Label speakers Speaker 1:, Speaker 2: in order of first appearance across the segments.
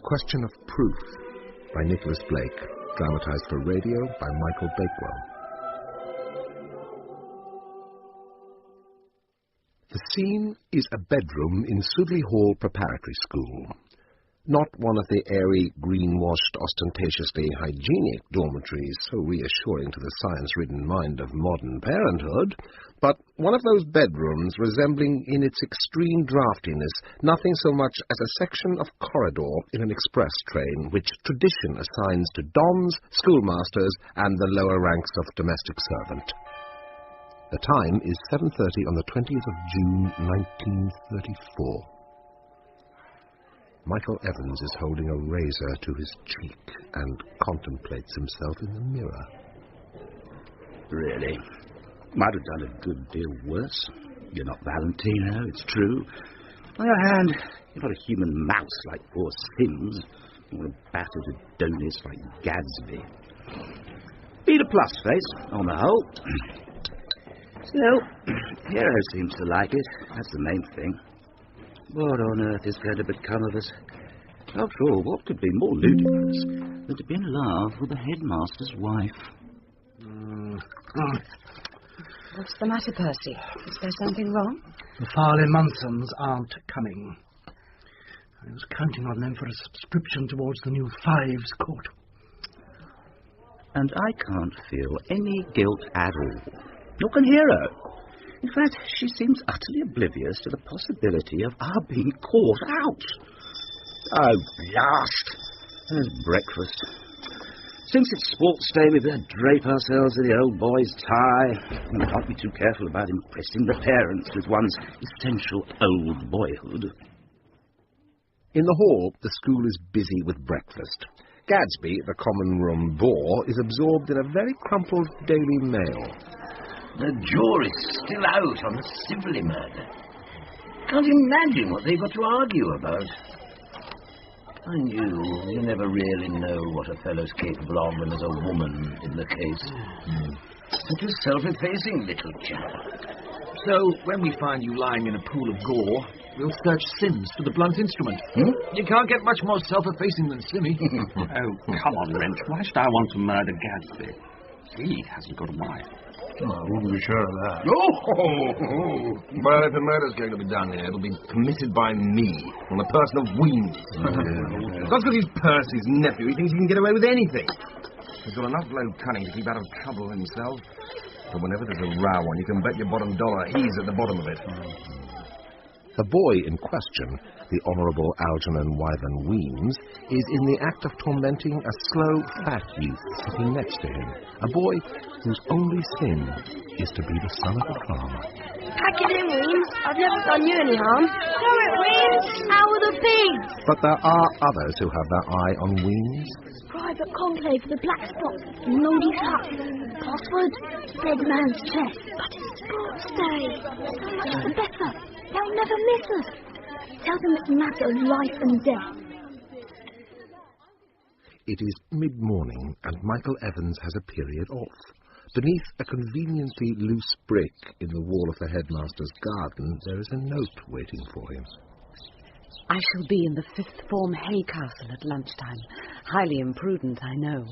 Speaker 1: Question of Proof by Nicholas Blake, dramatised for radio by Michael Bakewell. The scene is a bedroom in Sudley Hall Preparatory School. Not one of the airy, green-washed, ostentatiously hygienic dormitories so reassuring to the science-ridden mind of modern parenthood, but one of those bedrooms resembling in its extreme draughtiness nothing so much as a section of corridor in an express train which tradition assigns to doms, schoolmasters, and the lower ranks of domestic servant. The time is 7:30 on the 20th of June, 1934. Michael Evans is holding a razor to his cheek and contemplates himself in the mirror.
Speaker 2: Really? Might have done a good deal worse. You're not Valentino, it's true. On the other hand, you're not a human mouse like poor Sims, or a battered Adonis like Gadsby. Be the plus face, on the whole. Still, Hero seems to like it. That's the main thing. What on earth is going to become of us? After all, what could be more ludicrous than to be in love with the headmaster's wife?
Speaker 3: What's the matter, Percy? Is there something wrong?
Speaker 4: The Farley Munsons aren't coming. I was counting on them for a subscription towards the new Fives Court.
Speaker 2: And I can't feel any guilt at all. Nor can Hero. In fact, she seems utterly oblivious to the possibility of our being caught out. Oh, blast! There's breakfast. Since it's sports day, we better drape ourselves in the old boy's tie. We can't be too careful about impressing the parents with one's essential old boyhood.
Speaker 1: In the hall, the school is busy with breakfast. Gadsby, the common room bore, is absorbed in a very crumpled Daily Mail.
Speaker 5: The jury's still out on the Sibley murder. Can't imagine what they've got to argue about. Mind you never really know what a fellow's capable of when there's a woman in the case. Such a self-effacing little chap.
Speaker 6: So, when we find you lying in a pool of gore, we'll search Sims for the blunt instrument. You can't get much more self-effacing than Simmy.
Speaker 4: Oh, come on, Wrench. Why should I want to murder Gadsby? He hasn't got a wife.
Speaker 7: Oh, I wouldn't be sure of that.
Speaker 8: Well, if a murder's going to be done here, it'll be committed by me, on the person of Weems. That's because he's Percy's nephew. He thinks he can get away with anything. He's got enough low cunning to keep out of trouble himself. But whenever there's a row on, you can bet your bottom dollar he's at the bottom of it.
Speaker 1: The boy in question, the Honourable Algernon Wyvern Weems, is in the act of tormenting a slow, fat youth sitting next to him. A boy whose only sin is to be the son of a farmer.
Speaker 9: Pack it in, Weems. I've never done you any harm. Do it, Weems. How are the pigs?
Speaker 1: But there are others who have their eye on Weems.
Speaker 9: Private conclave for the Black Spot. Noddy's hut. Password, dead man's chest. But it's sports day. So much better. They'll never miss us. Tell them it's a matter of life and death.
Speaker 1: It is mid-morning, and Michael Evans has a period off. Beneath a conveniently loose brick in the wall of the headmaster's garden, there is a note waiting for him.
Speaker 3: I shall be in the 5th Form Hay Castle at lunchtime. Highly imprudent, I know,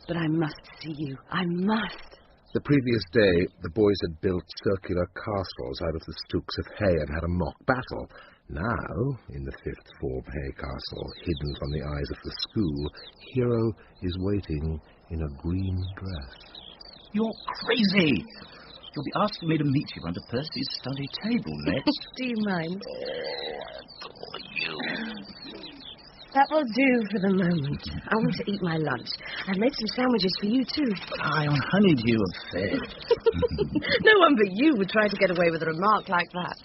Speaker 3: but I must see you. I must.
Speaker 1: The previous day, the boys had built circular castles out of the stooks of hay and had a mock battle. Now, in the 5th Form Hay Castle, hidden from the eyes of the school, Hero is waiting in a green dress.
Speaker 2: You're crazy! You'll be asking me to meet you under Percy's study table next.
Speaker 3: Do you mind?
Speaker 2: Oh, adore you.
Speaker 3: That will do for the moment. I want to eat my lunch. I've made some sandwiches for you, too.
Speaker 2: I on honeydew affair.
Speaker 3: No one but you would try to get away with a remark like that.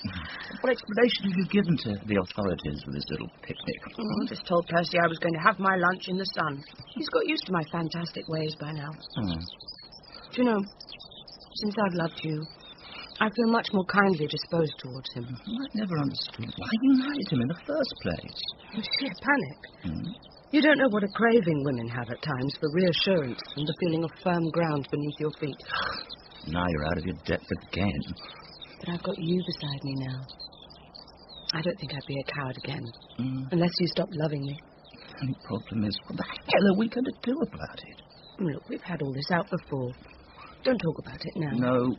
Speaker 2: What explanation have you given to the authorities for this little picnic?
Speaker 3: I just told Percy I was going to have my lunch in the sun. He's got used to my fantastic ways by now. Do you know, since I've loved you, I feel much more kindly disposed towards him.
Speaker 2: I've never understood why you married him in the first place.
Speaker 3: Sheer panic. You don't know what a craving women have at times for reassurance and the feeling of firm ground beneath your feet.
Speaker 2: Now you're out of your depth again.
Speaker 3: But I've got you beside me now. I don't think I'd be a coward again, unless you stopped loving me.
Speaker 2: only problem is, what the hell are we going to do about it?
Speaker 3: Look, we've had all this out before. Don't talk about it now.
Speaker 2: No.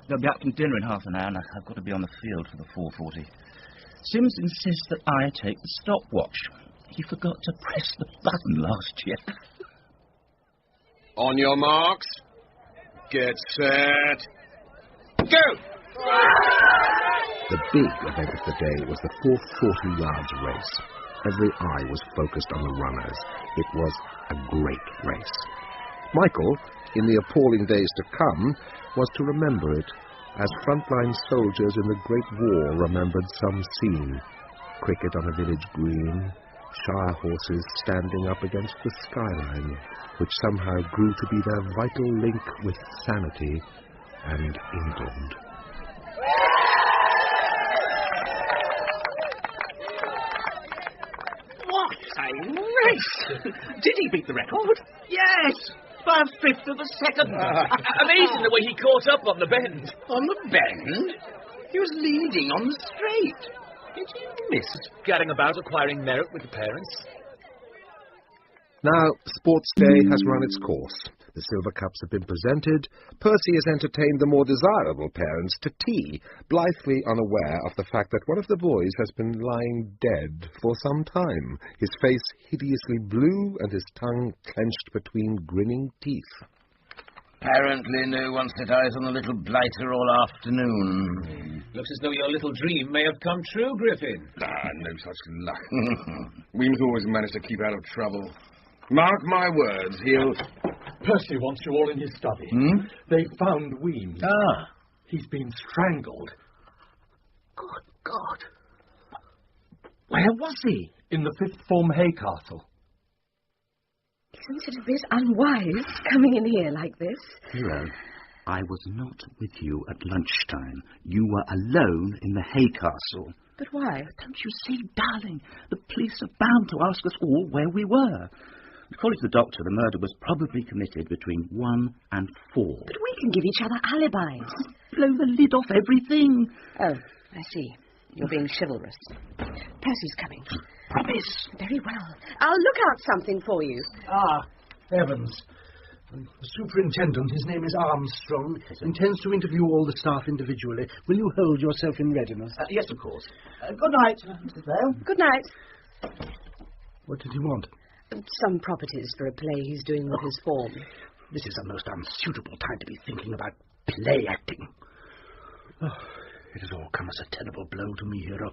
Speaker 2: They'll be up from dinner in half an hour, and I've got to be on the field for the 4:40. Sims insists that I take the stopwatch. He forgot to press the button last year.
Speaker 1: On your marks. Get set. Go! The big event of the day was the 440 yards race. Every eye was focused on the runners. It was a great race. Michael, in the appalling days to come, was to remember it, as frontline soldiers in the Great War remembered some scene. Cricket on a village green, shire horses standing up against the skyline, which somehow grew to be their vital link with sanity and England.
Speaker 2: What a race! Did he beat the record? Yes! By a fifth of a second.
Speaker 6: Amazing the way he caught up on the bend.
Speaker 2: On the bend? He was leading on the straight. Did you miss it?
Speaker 6: Gadding about acquiring merit with the parents.
Speaker 1: Now, Sports Day has run its course. The Silver Cups have been presented. Percy has entertained the more desirable parents to tea, blithely unaware of the fact that one of the boys has been lying dead for some time, his face hideously blue and his tongue clenched between grinning teeth.
Speaker 5: Apparently no one set eyes on the little blighter all afternoon.
Speaker 6: Looks as though your little dream may have come true, Griffin.
Speaker 8: No such luck. Weems always managed to keep out of trouble. Mark my words, he'll...
Speaker 4: Percy wants you all in his study. They found Weems. He's been strangled.
Speaker 2: Good God. Where was he?
Speaker 4: In the 5th Form hay castle.
Speaker 3: Isn't it a bit unwise coming in here like this?
Speaker 2: Hero, I was not with you at lunchtime. You were alone in the hay castle.
Speaker 3: But why?
Speaker 2: Don't you see, darling, the police are bound to ask us all where we were. According to the doctor, the murder was probably committed between 1 and 4.
Speaker 3: But we can give each other alibis.
Speaker 2: Blow the lid off everything.
Speaker 3: Oh, I see. You're being chivalrous. Percy's coming.
Speaker 2: Promise.
Speaker 3: Very well. I'll look out something for you.
Speaker 4: Evans. The superintendent, his name is Armstrong, intends to interview all the staff individually. Will you hold yourself in readiness?
Speaker 2: Yes, of course. Good night, Mrs. Vale.
Speaker 3: Good night.
Speaker 4: What did he want?
Speaker 3: Some properties for a play he's doing with his form.
Speaker 4: This is a most unsuitable time to be thinking about play acting. It has all come as a terrible blow to me, Hero.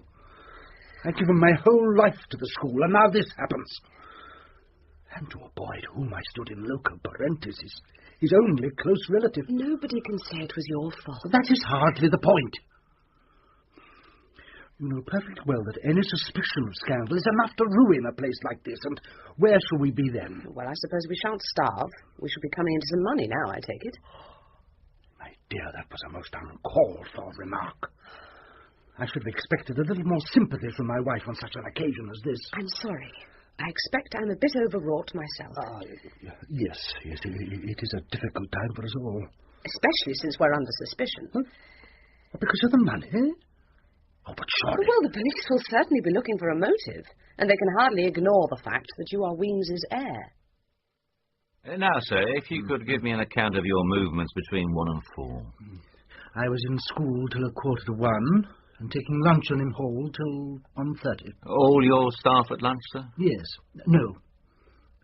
Speaker 4: I've given my whole life to the school, and now this happens. And to a boy to whom I stood in loco parentis, his only close relative.
Speaker 3: Nobody can say it was your fault.
Speaker 4: That is hardly the point. You know perfectly well that any suspicion of scandal is enough to ruin a place like this, and where shall we be then?
Speaker 3: Well, I suppose we shan't starve. We shall be coming into some money now, I take it.
Speaker 4: My dear, that was a most uncalled-for remark. I should have expected a little more sympathy from my wife on such an occasion as this.
Speaker 3: I'm sorry. I expect I'm a bit overwrought myself.
Speaker 4: Yes, it is a difficult time for us all.
Speaker 3: Especially since we're under suspicion.
Speaker 4: Huh? Because of the money? Oh, but surely...
Speaker 3: Well, the police will certainly be looking for a motive, and they can hardly ignore the fact that you are Weems's heir.
Speaker 10: Now, sir, if you could give me an account of your movements between 1 and 4.
Speaker 4: I was in school till 1:45, and taking luncheon in hall till 1:30.
Speaker 10: All your staff at lunch, sir?
Speaker 4: Yes. No.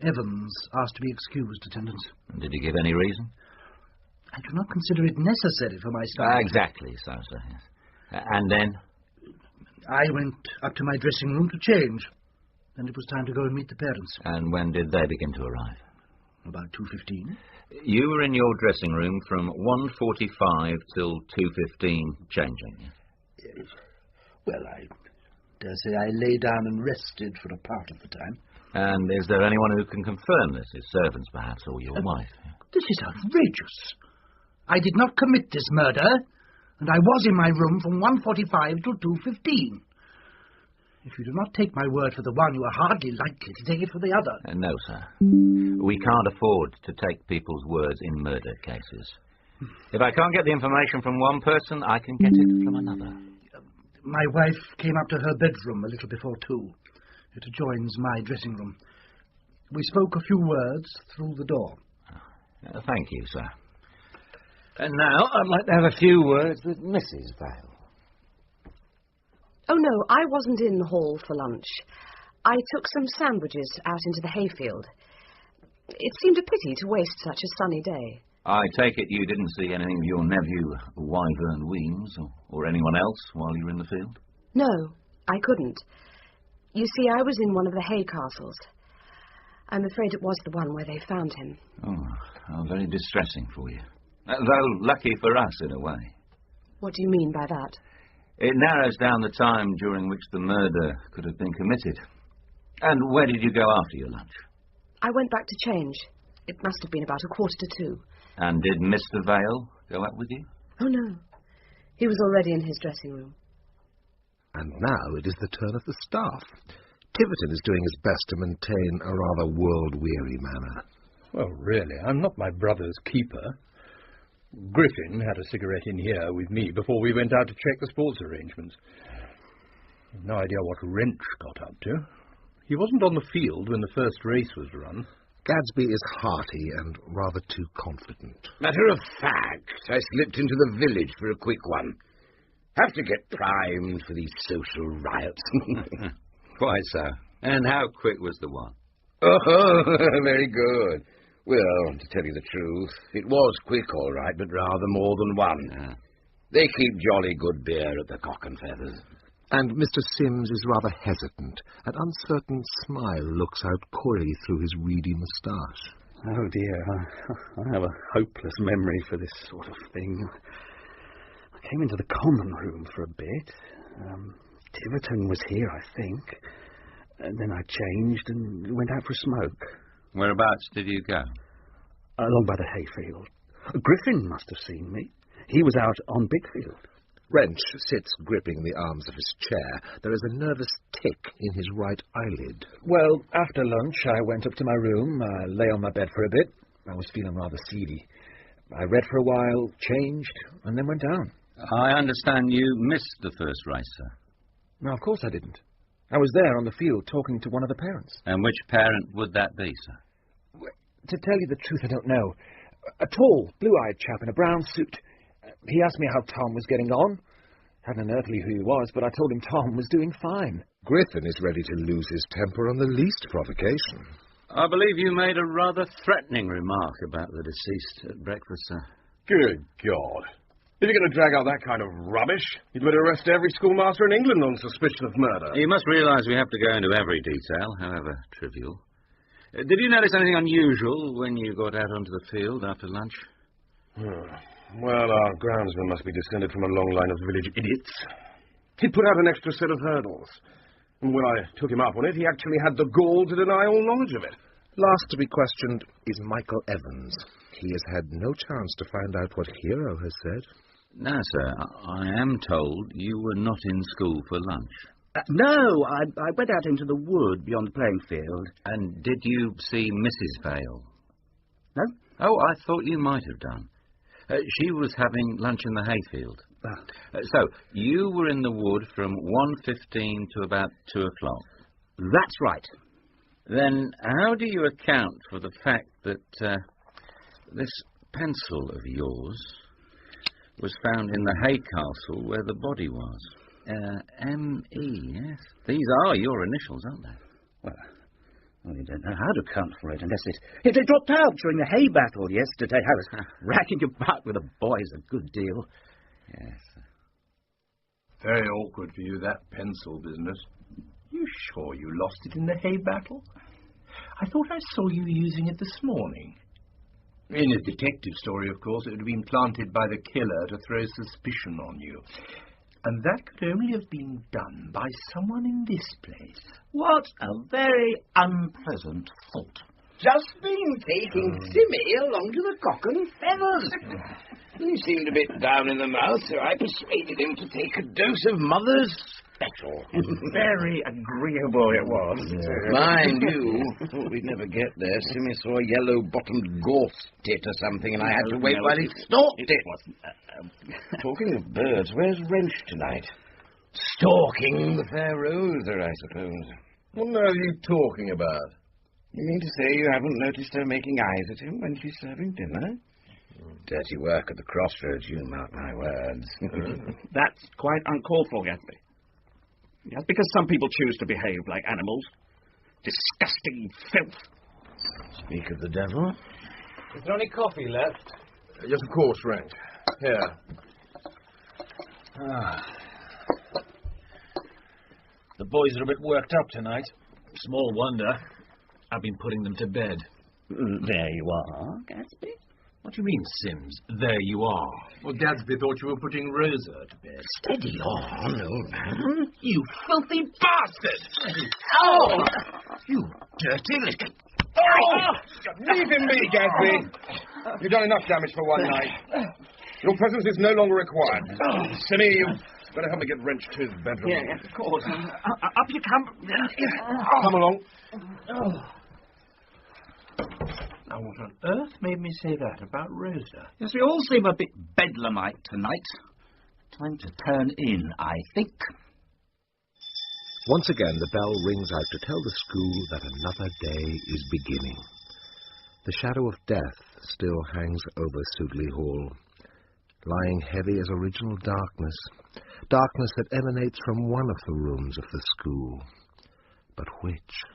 Speaker 4: Evans asked to be excused attendance.
Speaker 10: And did he give any reason?
Speaker 4: I do not consider it necessary for my staff.
Speaker 10: Exactly so, sir. Yes. And then?
Speaker 4: I went up to my dressing room to change. Then it was time to go and meet the parents.
Speaker 10: And when did they begin to arrive?
Speaker 4: About 2:15.
Speaker 10: You were in your dressing room from 1:45 till 2:15 changing.
Speaker 4: Yes. Well, I dare say I lay down and rested for a part of the time.
Speaker 10: And is there anyone who can confirm this? His servants, perhaps, or your wife?
Speaker 4: This is outrageous. I did not commit this murder, and I was in my room from 1:45 till 2:15. If you do not take my word for the one, you are hardly likely to take it for the other.
Speaker 10: No, sir. We can't afford to take people's words in murder cases. If I can't get the information from one person, I can get it from another.
Speaker 4: My wife came up to her bedroom a little before 2. It adjoins my dressing room. We spoke a few words through the door.
Speaker 10: Thank you, sir. And now I'd like to have a few words with Mrs. Vale.
Speaker 3: Oh, no, I wasn't in the hall for lunch. I took some sandwiches out into the hayfield. It seemed a pity to waste such a sunny day.
Speaker 10: I take it you didn't see anything of your nephew, Wyvern Weems, or anyone else while you were in the field?
Speaker 3: No, I couldn't. You see, I was in one of the hay castles. I'm afraid it was the one where they found him.
Speaker 10: Oh, how very distressing for you. Though lucky for us, in a way.
Speaker 3: What do you mean by that?
Speaker 10: It narrows down the time during which the murder could have been committed. And where did you go after your lunch?
Speaker 3: I went back to change. It must have been about 1:45.
Speaker 10: And did Mr. Vale go up with you?
Speaker 3: Oh, no. He was already in his dressing room.
Speaker 1: And now it is the turn of the staff. Tiverton is doing his best to maintain a rather world-weary manner.
Speaker 7: Well, really, I'm not my brother's keeper. Griffin had a cigarette in here with me before we went out to check the sports arrangements. I've no idea what Wrench got up to. He wasn't on the field when the first race was run.
Speaker 1: Gadsby is hearty and rather too confident.
Speaker 5: Matter of fact, I slipped into the village for a quick one. Have to get primed for these social riots.
Speaker 10: Quite so. And how quick was the one?
Speaker 5: Oh, very good. Well, to tell you the truth, it was quick, all right, but rather more than one.
Speaker 10: Yeah.
Speaker 5: They keep jolly good beer at the Cock and Feathers.
Speaker 1: And Mr. Sims is rather hesitant. An uncertain smile looks out coyly through his reedy moustache.
Speaker 4: Oh, dear, I have a hopeless memory for this sort of thing. I came into the common room for a bit. Tiverton was here, I think. And then I changed and went out for a smoke.
Speaker 10: Whereabouts did you go?
Speaker 4: Along by the hayfield. Griffin must have seen me. He was out on Bigfield.
Speaker 1: Wrench sits gripping the arms of his chair. There is a nervous tick in his right eyelid.
Speaker 6: Well, after lunch, I went up to my room, lay on my bed for a bit. I was feeling rather seedy. I read for a while, changed, and then went down.
Speaker 10: I understand you missed the first race, sir.
Speaker 6: No, of course I didn't. I was there on the field talking to one of the parents.
Speaker 10: And which parent would that be, sir?
Speaker 6: To tell you the truth, I don't know. A tall, blue-eyed chap in a brown suit. He asked me how Tom was getting on. Hadn't an earthly who he was, but I told him Tom was doing fine.
Speaker 1: Griffin is ready to lose his temper on the least provocation.
Speaker 10: I believe you made a rather threatening remark about the deceased at breakfast, sir.
Speaker 8: Good God. If you're going to drag out that kind of rubbish, you'd better arrest every schoolmaster in England on suspicion of murder.
Speaker 10: You must realise we have to go into every detail, however trivial. Did you notice anything unusual when you got out onto the field after lunch?
Speaker 8: Well, our groundsman must be descended from a long line of village idiots. He put out an extra set of hurdles. And when I took him up on it, he actually had the gall to deny all knowledge of it.
Speaker 1: Last to be questioned is Michael Evans. He has had no chance to find out what Hero has said.
Speaker 10: No, sir. I am told you were not in school for lunch.
Speaker 2: No, I went out into the wood beyond the playing field.
Speaker 10: And did you see Mrs. Vale?
Speaker 2: No.
Speaker 10: Oh, I thought you might have done. She was having lunch in the hayfield. So, you were in the wood from 1:15 to about 2 o'clock.
Speaker 2: That's right.
Speaker 10: Then how do you account for the fact that this pencil of yours was found in the hay castle where the body was? M.E., yes. These are your initials, aren't they?
Speaker 2: Well, you don't know how to account for it unless it dropped out during the hay battle yesterday. I was racking about with the boys a good deal.
Speaker 10: Yes.
Speaker 7: Very awkward for you, that pencil business. You sure you lost it in the hay battle? I thought I saw you using it this morning. In a detective story, of course, it would have been planted by the killer to throw suspicion on you. And that could only have been done by someone in this place.
Speaker 2: What a very unpleasant thought.
Speaker 5: Just been taking Simmy along to the Cock and Feathers. He seemed a bit down in the mouth, so I persuaded him to take a dose of Mother's Special.
Speaker 2: Very agreeable it was.
Speaker 5: Mind you, thought we'd never get there. Simmy saw a yellow-bottomed gorse tit or something, and I had to wait while he stalked it. Talking of birds, where's Wrench tonight? Stalking the fair Rosa, I suppose.
Speaker 8: What on earth are you talking about?
Speaker 2: You mean to say you haven't noticed her making eyes at him when she's serving dinner? Dirty work at the crossroads, you mark my words.
Speaker 11: That's quite uncalled for, Gatsby. Just because some people choose to behave like animals. Disgusting filth.
Speaker 2: Speak of the devil.
Speaker 6: Is there any coffee left?
Speaker 8: Yes, of course, Rank. Here.
Speaker 6: The boys are a bit worked up tonight. Small wonder. I've been putting them to bed.
Speaker 11: There you are, Gatsby.
Speaker 6: What do you mean, Sims? There you are.
Speaker 7: Well, Gadsby thought you were putting Rosa to bed.
Speaker 2: Steady on, old man.
Speaker 11: You filthy bastard!
Speaker 2: Oh! You dirty little...
Speaker 8: Oh! Leave him be, Gadsby. You've done enough damage for one night. Your presence is no longer required. Simmy, you better help me get Wrench to his bedroom.
Speaker 11: Yeah, of course. Up you come.
Speaker 8: Come along.
Speaker 7: Now, what on earth made me say that about Rosa?
Speaker 11: Yes, we all seem a bit bedlamite tonight. Time to turn in, I think.
Speaker 1: Once again, the bell rings out to tell the school that another day is beginning. The shadow of death still hangs over Sudeley Hall, lying heavy as original darkness, darkness that emanates from one of the rooms of the school. But which?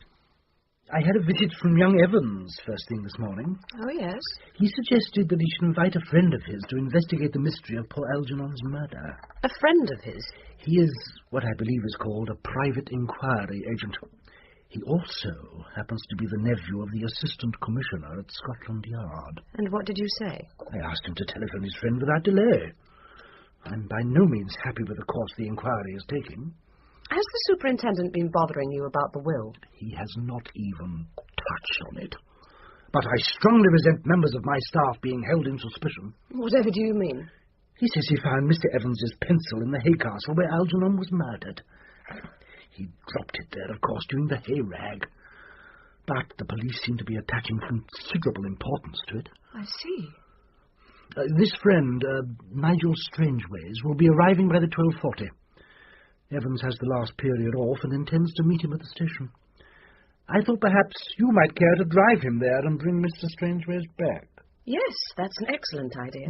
Speaker 4: I had a visit from young Evans first thing this morning.
Speaker 3: Oh, yes?
Speaker 4: He suggested that he should invite a friend of his to investigate the mystery of poor Algernon's murder.
Speaker 3: A friend of his?
Speaker 4: He is what I believe is called a private inquiry agent. He also happens to be the nephew of the assistant commissioner at Scotland Yard.
Speaker 3: And what did you say?
Speaker 4: I asked him to telephone his friend without delay. I'm by no means happy with the course the inquiry is taking.
Speaker 3: Has the superintendent been bothering you about the will?
Speaker 4: He has not even touched on it. But I strongly resent members of my staff being held in suspicion.
Speaker 3: Whatever do you mean?
Speaker 4: He says he found Mr. Evans's pencil in the hay castle where Algernon was murdered. He dropped it there, of course, during the hay rag. But the police seem to be attaching considerable importance to it.
Speaker 3: I see.
Speaker 4: This friend, Nigel Strangeways, will be arriving by the 12:40. Evans has the last period off and intends to meet him at the station. I thought perhaps you might care to drive him there and bring Mr. Strangeways back.
Speaker 3: Yes, that's an excellent idea.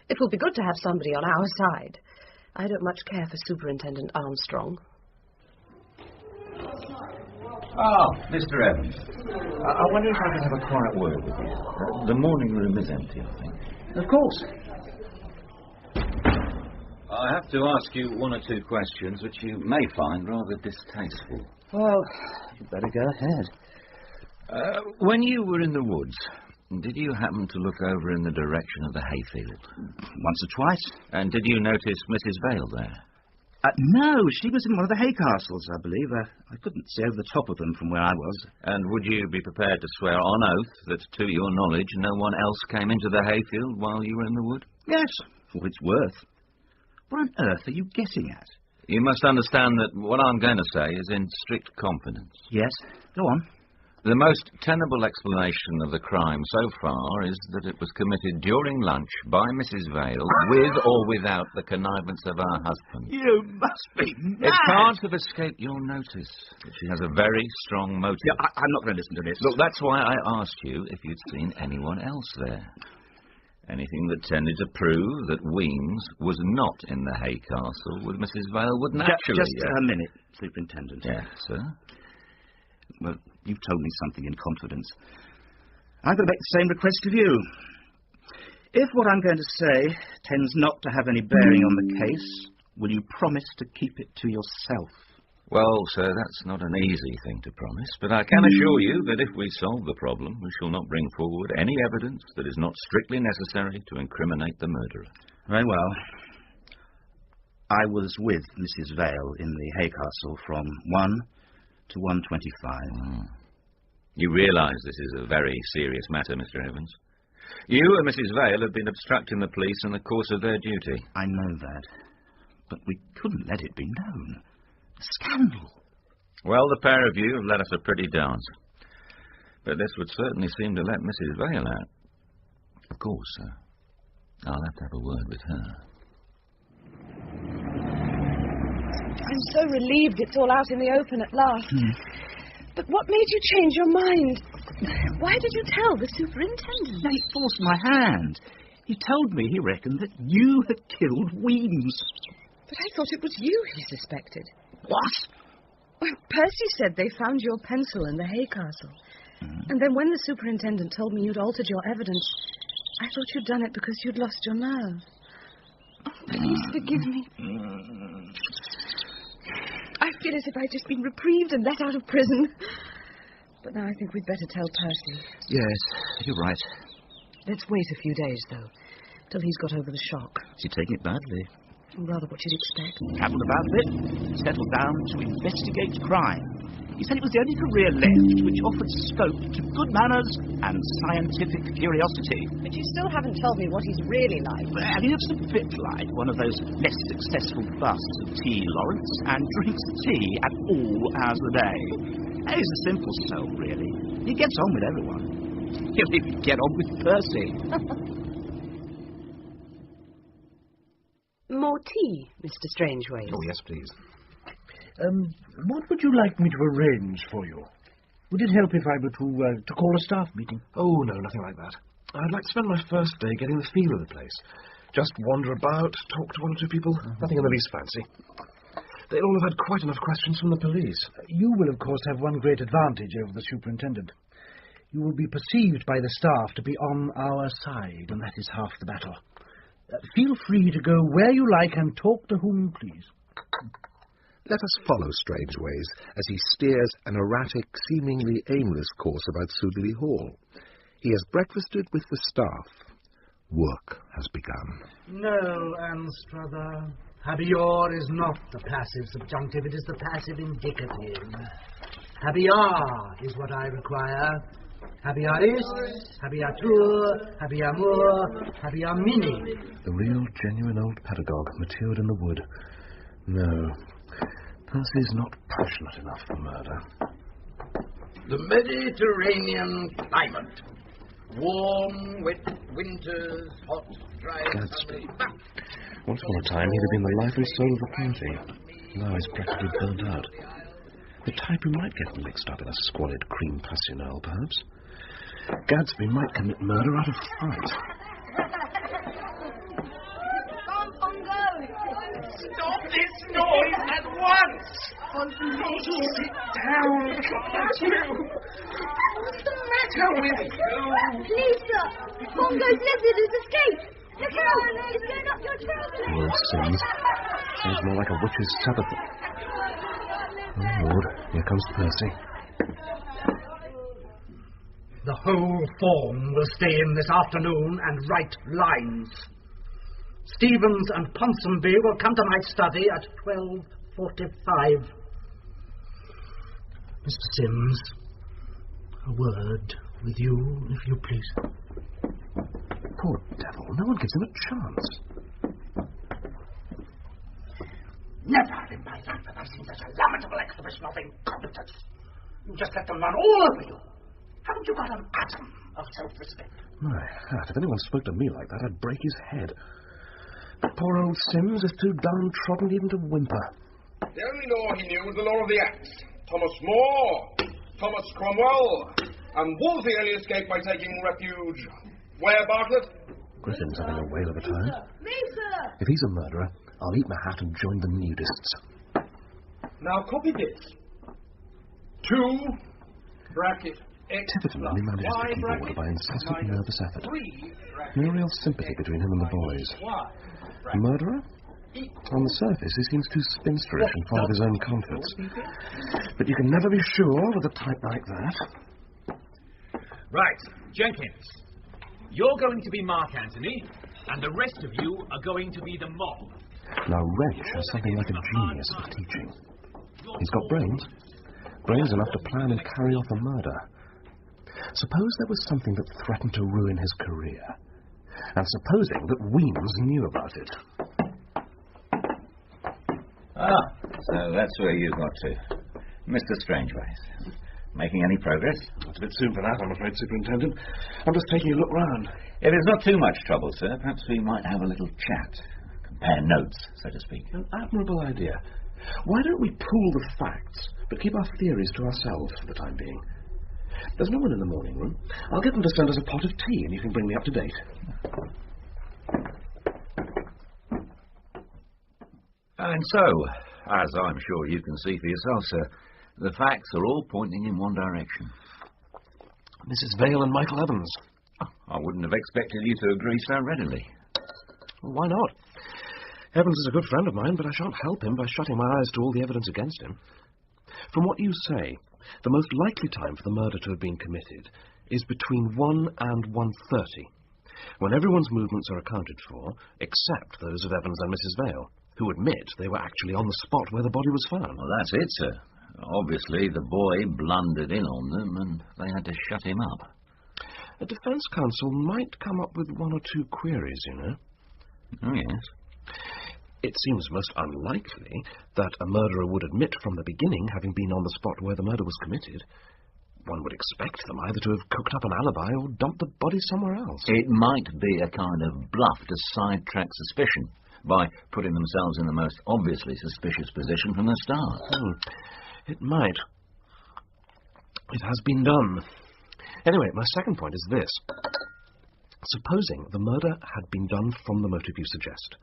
Speaker 3: It will be good to have somebody on our side. I don't much care for Superintendent Armstrong.
Speaker 10: Oh, Mr. Evans. I wonder if I could have a quiet word with you. The morning room is empty, I think.
Speaker 11: Of course.
Speaker 10: I have to ask you one or two questions which you may find rather distasteful.
Speaker 11: Well, you'd better go ahead.
Speaker 10: When you were in the woods, did you happen to look over in the direction of the hayfield?
Speaker 11: Once or twice.
Speaker 10: And did you notice Mrs. Vale there?
Speaker 11: No, she was in one of the hay castles, I believe. I couldn't see over the top of them from where I was.
Speaker 10: And would you be prepared to swear on oath that, to your knowledge, no one else came into the hayfield while you were in the wood?
Speaker 11: Yes, for what it's worth. What on earth are you getting at?
Speaker 10: You must understand that what I'm going to say is in strict confidence.
Speaker 11: Yes, go on.
Speaker 10: The most tenable explanation of the crime so far is that it was committed during lunch by Mrs. Vale, with or without the connivance of her husband.
Speaker 11: You must be mad!
Speaker 10: It can't have escaped your notice that she has a very strong motive.
Speaker 11: Yeah, I'm not going to listen to this.
Speaker 10: Look, that's why I asked you if you'd seen anyone else there. Anything that tended to prove that Weems was not in the hay castle with Mrs. Vale would naturally...
Speaker 11: Just a minute, Superintendent.
Speaker 10: Yes, sir?
Speaker 11: Well, you've told me something in confidence. I'm going to make the same request of you. If what I'm going to say tends not to have any bearing on the case, will you promise to keep it to yourself?
Speaker 10: Well, sir, that's not an easy thing to promise, but I can assure you that if we solve the problem, we shall not bring forward any evidence that is not strictly necessary to incriminate the murderer.
Speaker 11: Very well. I was with Mrs. Vale in the hay castle from 1 to 1:25.
Speaker 10: You realise this is a very serious matter, Mr. Evans. You and Mrs. Vale have been obstructing the police in the course of their duty.
Speaker 11: I know that, but we couldn't let it be known. Scandal.
Speaker 10: Well, the pair of you have led us a pretty dance. But this would certainly seem to let Mrs. Vale out. Of course, sir. I'll have to have a word with her.
Speaker 3: I'm so relieved it's all out in the open at last. But what made you change your mind? Why did you tell the superintendent?
Speaker 11: He forced my hand. He told me he reckoned that you had killed Weems.
Speaker 3: But I thought it was you he suspected.
Speaker 11: What?
Speaker 3: Well, Percy said they found your pencil in the hay castle. And then when the superintendent told me you'd altered your evidence, I thought you'd done it because you'd lost your nerve. Oh, please forgive me. I feel as if I'd just been reprieved and let out of prison. But now I think we'd better tell Percy.
Speaker 11: Yes, you're right.
Speaker 3: Let's wait a few days, though, till he's got over the shock.
Speaker 11: Is he taking it badly?
Speaker 3: Rather what you'd expect.
Speaker 11: Travelled about a bit, settled down to investigate crime. He said it was the only career left which offered scope to good manners and scientific curiosity.
Speaker 3: But you still haven't told me what he's really like.
Speaker 11: Well, he looks a bit like one of those less successful busts of T. Lawrence and drinks tea at all hours of the day. He's a simple soul, really. He gets on with everyone. He'll even get on with Percy.
Speaker 3: More tea, Mr. Strangeways.
Speaker 8: Oh, yes, please.
Speaker 4: What would you like me to arrange for you? Would it help if I were to call a staff meeting?
Speaker 8: Oh, no, nothing like that. I'd like to spend my first day getting the feel of the place. Just wander about, talk to one or two people. Nothing in the least fancy. They'll all have had quite enough questions from the police.
Speaker 4: You will, of course, have one great advantage over the superintendent. You will be perceived by the staff to be on our side, and that is half the battle. Feel free to go where you like and talk to whom you please.
Speaker 1: Let us follow Strangeways as he steers an erratic, seemingly aimless course about Sudeley Hall. He has breakfasted with the staff. Work has begun.
Speaker 4: No, Anstruther. Habeor is not the passive subjunctive, it is the passive indicative. Habear is what I require. Habearis, habeatur, habeamur, habeamini.
Speaker 8: The real, genuine old pedagogue, matured in the wood. No, Percy's not passionate enough for murder.
Speaker 5: The Mediterranean climate. Warm, wet winters, hot, dry
Speaker 8: Gadsby. Once upon a time, he'd have been the lively soul of the party. Now he's practically burnt out. The type who might get mixed up in a squalid cream passionnel, perhaps. Gadsby might commit murder out of fright.
Speaker 5: Stop this noise at once! Sit down, can't you? What's the matter with you?
Speaker 9: Please, sir. Pongo's lizard has escaped. Look out! It's going up your trail.
Speaker 8: Poor Sims. Sounds more like a witch's Sabbath. Oh, Lord, here comes Percy.
Speaker 4: The whole form will stay in this afternoon and write lines. Stevens and Ponsonby will come to my study at 12:45. Mr. Sims, a word with you, if you please.
Speaker 8: Poor devil, no one gives him a chance.
Speaker 4: Never in my life have I seen such a lamentable exhibition of incompetence. You just let them run all over you. Haven't you got an atom of self-respect?
Speaker 8: My hat, if anyone spoke to me like that, I'd break his head. But poor old Sims is too downtrodden even to whimper.
Speaker 12: The only law he knew was the law of the axe. Thomas More, Thomas Cromwell, and Wolsey only escaped by taking refuge. Where, Bartlett?
Speaker 8: Griffin's having a whale of a time.
Speaker 9: Me, sir.
Speaker 8: If he's a murderer, I'll eat my hat and join the nudists.
Speaker 12: Now copy this. 2 bracket X
Speaker 8: Tiverton only manages to keep order by incessant nervous effort. No real sympathy between him and the boys. A murderer? On the surface, he seems too spinsterish and fond of his own comforts. But you can never be sure with a type like that.
Speaker 13: Right, Jenkins. You're going to be Mark Antony, and the rest of you are going to be the mob.
Speaker 8: Now, Wrench has something like a genius for teaching. He's got brains. Brains enough to plan and carry off a murder. Suppose there was something that threatened to ruin his career. And supposing that Weems knew about it.
Speaker 10: Ah, so that's where you got to. Mr. Strangeways. Making any progress?
Speaker 8: It's a bit soon for that, I'm afraid, Superintendent. I'm just taking a look round.
Speaker 10: If it's not too much trouble, sir, perhaps we might have a little chat. Compare notes, so to speak.
Speaker 8: An admirable idea.
Speaker 1: Why don't we pool the facts, but keep our theories to ourselves for the time being? There's no one in the morning room. I'll get them to send us a pot of tea, and you can bring me up to date.
Speaker 5: And so, as I'm sure you can see for yourself, sir, the facts are all pointing in one direction.
Speaker 1: Mrs. Vale and Michael Evans.
Speaker 5: I wouldn't have expected you to agree so readily.
Speaker 1: Well, why not? Evans is a good friend of mine, but I shan't help him by shutting my eyes to all the evidence against him. From what you say, the most likely time for the murder to have been committed is between 1 and 1:30, when everyone's movements are accounted for, except those of Evans and Mrs. Vale, who admit they were actually on the spot where the body was found.
Speaker 5: Well, that's it, sir. Obviously, the boy blundered in on them, and they had to shut him up.
Speaker 1: A defence counsel might come up with one or two queries, you know.
Speaker 5: Oh, yes.
Speaker 1: It seems most unlikely that a murderer would admit from the beginning having been on the spot where the murder was committed. One would expect them either to have cooked up an alibi or dumped the body somewhere else.
Speaker 5: It might be a kind of bluff to sidetrack suspicion by putting themselves in the most obviously suspicious position from the start.
Speaker 1: It might. It has been done. Anyway, my second point is this. Supposing the murder had been done from the motive you suggest,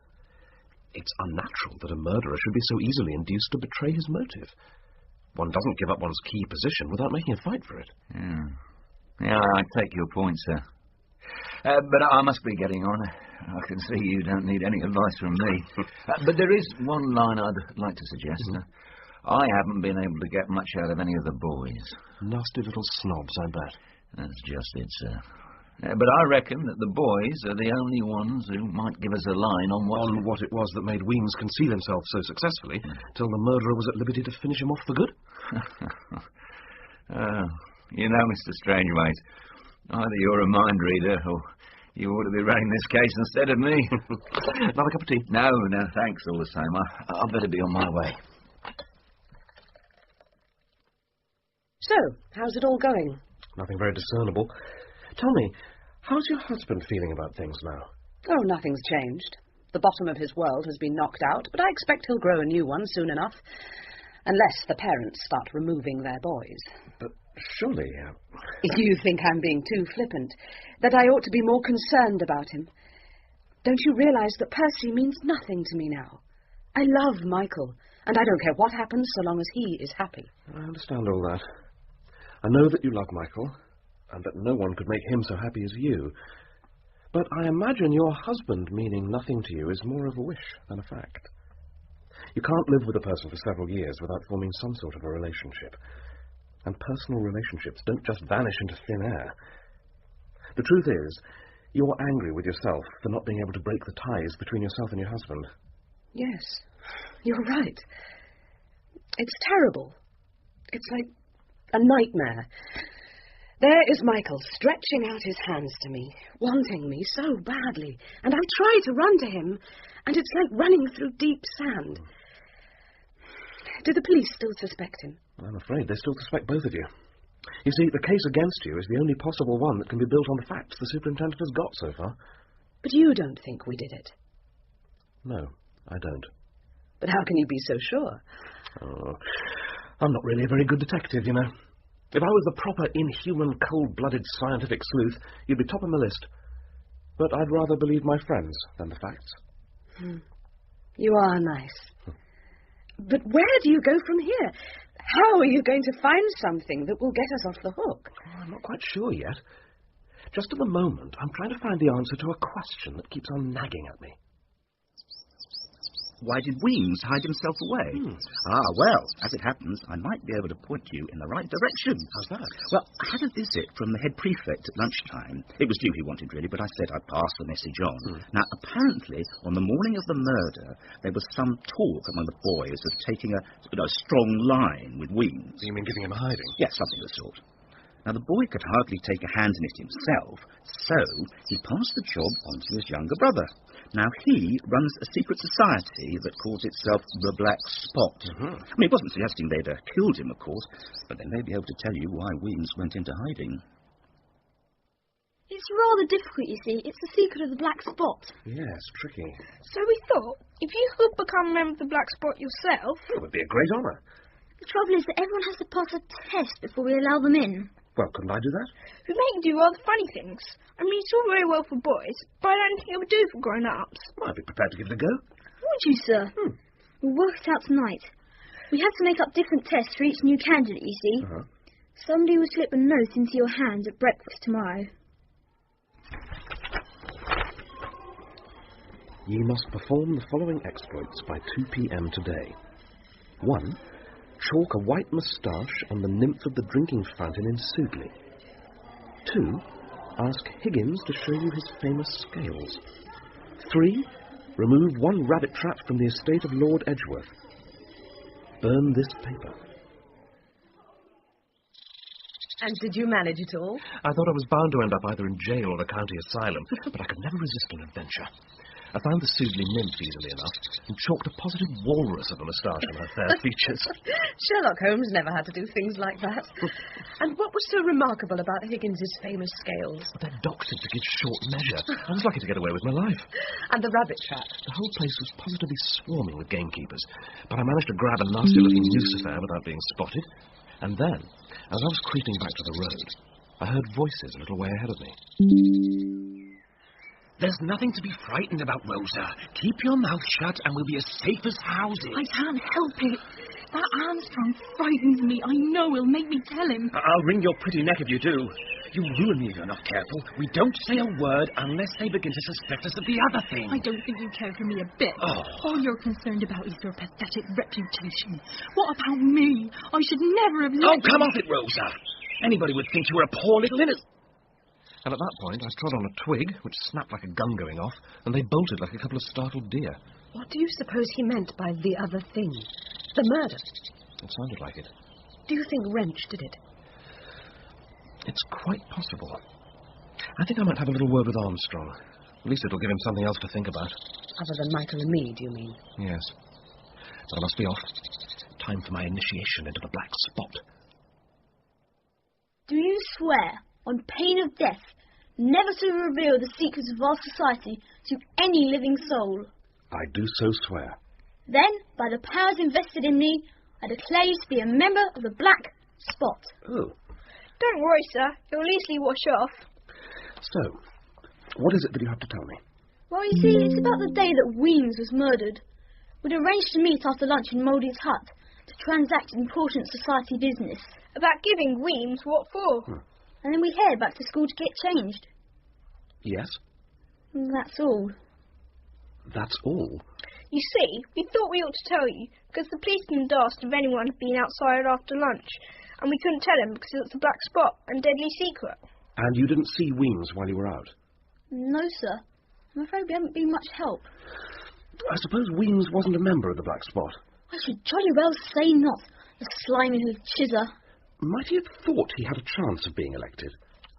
Speaker 1: it's unnatural that a murderer should be so easily induced to betray his motive. One doesn't give up one's key position without making a fight for it.
Speaker 5: Yeah, I take your point, sir. But I must be getting on. I can see you don't need any advice from me. But there is one line I'd like to suggest. I haven't been able to get much out of any of the boys.
Speaker 1: Nasty little snobs, I bet.
Speaker 5: That's just it, sir. But I reckon that the boys are the only ones who might give us a line on what
Speaker 1: it was that made Weems conceal himself so successfully till the murderer was at liberty to finish him off for good.
Speaker 5: You know, Mr. Strangeways, either you're a mind reader or you ought to be running this case instead of me.
Speaker 1: Another cup of tea?
Speaker 5: No, thanks all the same. I'll better be on my way.
Speaker 3: So, how's it all going?
Speaker 1: Nothing very discernible. Tell me, how's your husband feeling about things now?
Speaker 3: Oh, nothing's changed. The bottom of his world has been knocked out, but I expect he'll grow a new one soon enough. Unless the parents start removing their boys.
Speaker 1: But surely...
Speaker 3: You think I'm being too flippant, that I ought to be more concerned about him. Don't you realize that Percy means nothing to me now? I love Michael, and I don't care what happens so long as he is happy.
Speaker 1: I understand all that. I know that you love Michael, and that no one could make him so happy as you. But I imagine your husband meaning nothing to you is more of a wish than a fact. You can't live with a person for several years without forming some sort of a relationship. And personal relationships don't just vanish into thin air. The truth is, you're angry with yourself for not being able to break the ties between yourself and your husband.
Speaker 3: Yes, you're right. It's terrible. It's like a nightmare. There is Michael, stretching out his hands to me, wanting me so badly, and I try to run to him, and it's like running through deep sand. Do the police still suspect him?
Speaker 1: I'm afraid they still suspect both of you. You see, the case against you is the only possible one that can be built on the facts the superintendent has got so far.
Speaker 3: But you don't think we did it?
Speaker 1: No, I don't.
Speaker 3: But how can you be so sure?
Speaker 1: Oh, I'm not really a very good detective, you know. If I was the proper, inhuman, cold-blooded scientific sleuth, you'd be top of my list. But I'd rather believe my friends than the facts.
Speaker 3: You are nice. But where do you go from here? How are you going to find something that will get us off the hook?
Speaker 1: I'm not quite sure yet. Just at the moment, I'm trying to find the answer to a question that keeps on nagging at me.
Speaker 11: Why did Weems hide himself away? Well, as it happens, I might be able to point you in the right direction.
Speaker 1: How's that?
Speaker 11: Well, I had a visit from the head prefect at lunchtime. It was you he wanted, really, but I said I'd pass the message on. Now, apparently, on the morning of the murder, there was some talk among the boys of taking a strong line with Weems.
Speaker 1: You mean giving him a hiding?
Speaker 11: Yes, something of the sort. Now, the boy could hardly take a hand in it himself, so he passed the job on to his younger brother. Now, he runs a secret society that calls itself the Black Spot. I mean, he wasn't suggesting they'd killed him, of course, but they may be able to tell you why Weems went into hiding.
Speaker 9: It's rather difficult, you see. It's the secret of the black spot.
Speaker 1: Yes, tricky.
Speaker 14: So we thought, if you could become a member of the Black Spot yourself...
Speaker 1: It would be a great honour.
Speaker 9: The trouble is that everyone has to pass a test before we allow them in.
Speaker 1: Well, couldn't I do that?
Speaker 14: We make do rather funny things. I mean, it's all very well for boys, but I don't think it would do for grown-ups.
Speaker 1: Well, I'd be prepared to give it a go.
Speaker 9: Would you, sir? We'll work it out tonight. We have to make up different tests for each new candidate, you see. Somebody will slip a note into your hand at breakfast tomorrow.
Speaker 1: Ye must perform the following exploits by 2 p.m. today. 1. Chalk a white moustache on the nymph of the drinking fountain in Sudeley. 2. Ask Higgins to show you his famous scales. 3. Remove 1 rabbit trap from the estate of Lord Edgeworth. Burn this paper.
Speaker 3: And did you manage it all?
Speaker 8: I thought I was bound to end up either in jail or a county asylum, but I could never resist an adventure. I found the Sudeley nymph easily enough and chalked a positive walrus of a moustache on her fair features.
Speaker 3: Sherlock Holmes never had to do things like that. And what was so remarkable about Higgins's famous scales?
Speaker 8: They're doctored to give short measure. I was lucky to get away with my life.
Speaker 3: And the rabbit trap?
Speaker 8: The whole place was positively swarming with gamekeepers, but I managed to grab a nasty-looking lucifer without being spotted. And then, as I was creeping back to the road, I heard voices a little way ahead of me.
Speaker 4: There's nothing to be frightened about, Rosa. Keep your mouth shut and we'll be as safe as houses.
Speaker 15: I can't help it. That Armstrong frightens me. I know he'll make me tell him.
Speaker 4: I'll wring your pretty neck if you do. You'll ruin me if you're not careful. We don't say a word unless they begin to suspect us of the other thing.
Speaker 15: I don't think you care for me a bit. All you're concerned about is your pathetic reputation. What about me? I should never have
Speaker 4: Oh, come off it, Rosa. Anybody would think you were a poor little innocent.
Speaker 8: And at that point, I trod on a twig, which snapped like a gun going off, and they bolted like a couple of startled deer.
Speaker 3: What do you suppose he meant by the other thing? The murder?
Speaker 8: It sounded like it.
Speaker 3: Do you think Wrench did it?
Speaker 8: It's quite possible. I think I might have a little word with Armstrong. At least it'll give him something else to think about.
Speaker 3: Other than Michael and me, do you mean?
Speaker 8: Yes. But I must be off. Time for my initiation into the black spot.
Speaker 9: Do you swear, on pain of death, never to reveal the secrets of our society to any living soul?
Speaker 1: I do so swear.
Speaker 9: Then, by the powers invested in me, I declare you to be a member of the Black Spot.
Speaker 1: Oh.
Speaker 14: Don't worry, sir. You'll easily wash off.
Speaker 1: So, what is it that you have to tell me?
Speaker 9: Well, you see, it's about the day that Weems was murdered. We'd arranged to meet after lunch in Mouldy's hut to transact important society business.
Speaker 14: About giving Weems what for?
Speaker 9: And then we head back to school to get changed.
Speaker 1: Yes?
Speaker 9: That's all.
Speaker 1: That's all?
Speaker 14: You see, we thought we ought to tell you, because the policeman had asked if anyone had been outside after lunch, and we couldn't tell him because it's a black spot and deadly secret.
Speaker 1: And you didn't see Weems while you were out?
Speaker 9: No, sir. I'm afraid we haven't been much help.
Speaker 1: I suppose Weems wasn't a member of the Black Spot.
Speaker 9: I should jolly well say not. The slimy little chizzer.
Speaker 1: Might he have thought he had a chance of being elected?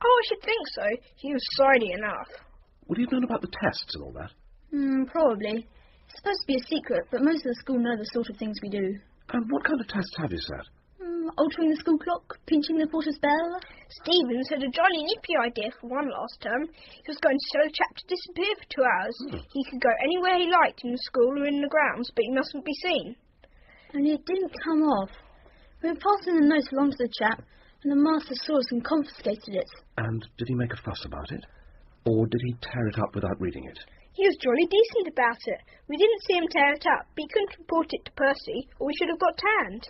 Speaker 14: Oh, I should think so. He was sorry enough.
Speaker 1: Would he have known about the tests and all that?
Speaker 9: Probably. It's supposed to be a secret, but most of the school know the sort of things we do.
Speaker 1: And what kind of tests have you set?
Speaker 9: Altering the school clock, pinching the porter's bell.
Speaker 14: Stevens had a jolly nippy idea for one last term. He was going to tell a chap to disappear for 2 hours. He could go anywhere he liked in the school or in the grounds, but he mustn't be seen.
Speaker 9: And it didn't come off. We were passing the note along to the chap, and the master saw us and confiscated it.
Speaker 1: And did he make a fuss about it? Or did he tear it up without reading it?
Speaker 14: He was jolly decent about it. We didn't see him tear it up, but he couldn't report it to Percy, or we should have got tanned.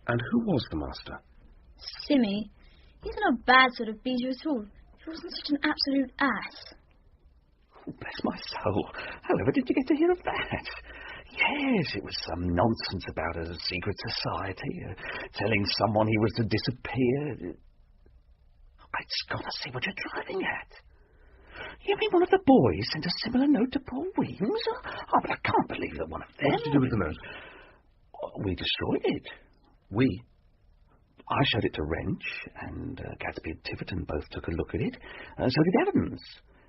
Speaker 1: And who was the master?
Speaker 9: Simmy. He's not a bad sort of beater at all. He wasn't such an absolute ass.
Speaker 11: Oh, bless my soul. However did you get to hear of that? Yes, it was some nonsense about a secret society, telling someone he was to disappear. I just got to see what you're driving at. You mean one of the boys sent a similar note to poor Weems? Oh, but I can't believe that one of them...
Speaker 1: What did you do with the note?
Speaker 11: We destroyed it.
Speaker 1: We?
Speaker 11: I showed it to Wrench, and Gatsby and Tiverton both took a look at it. So did Evans.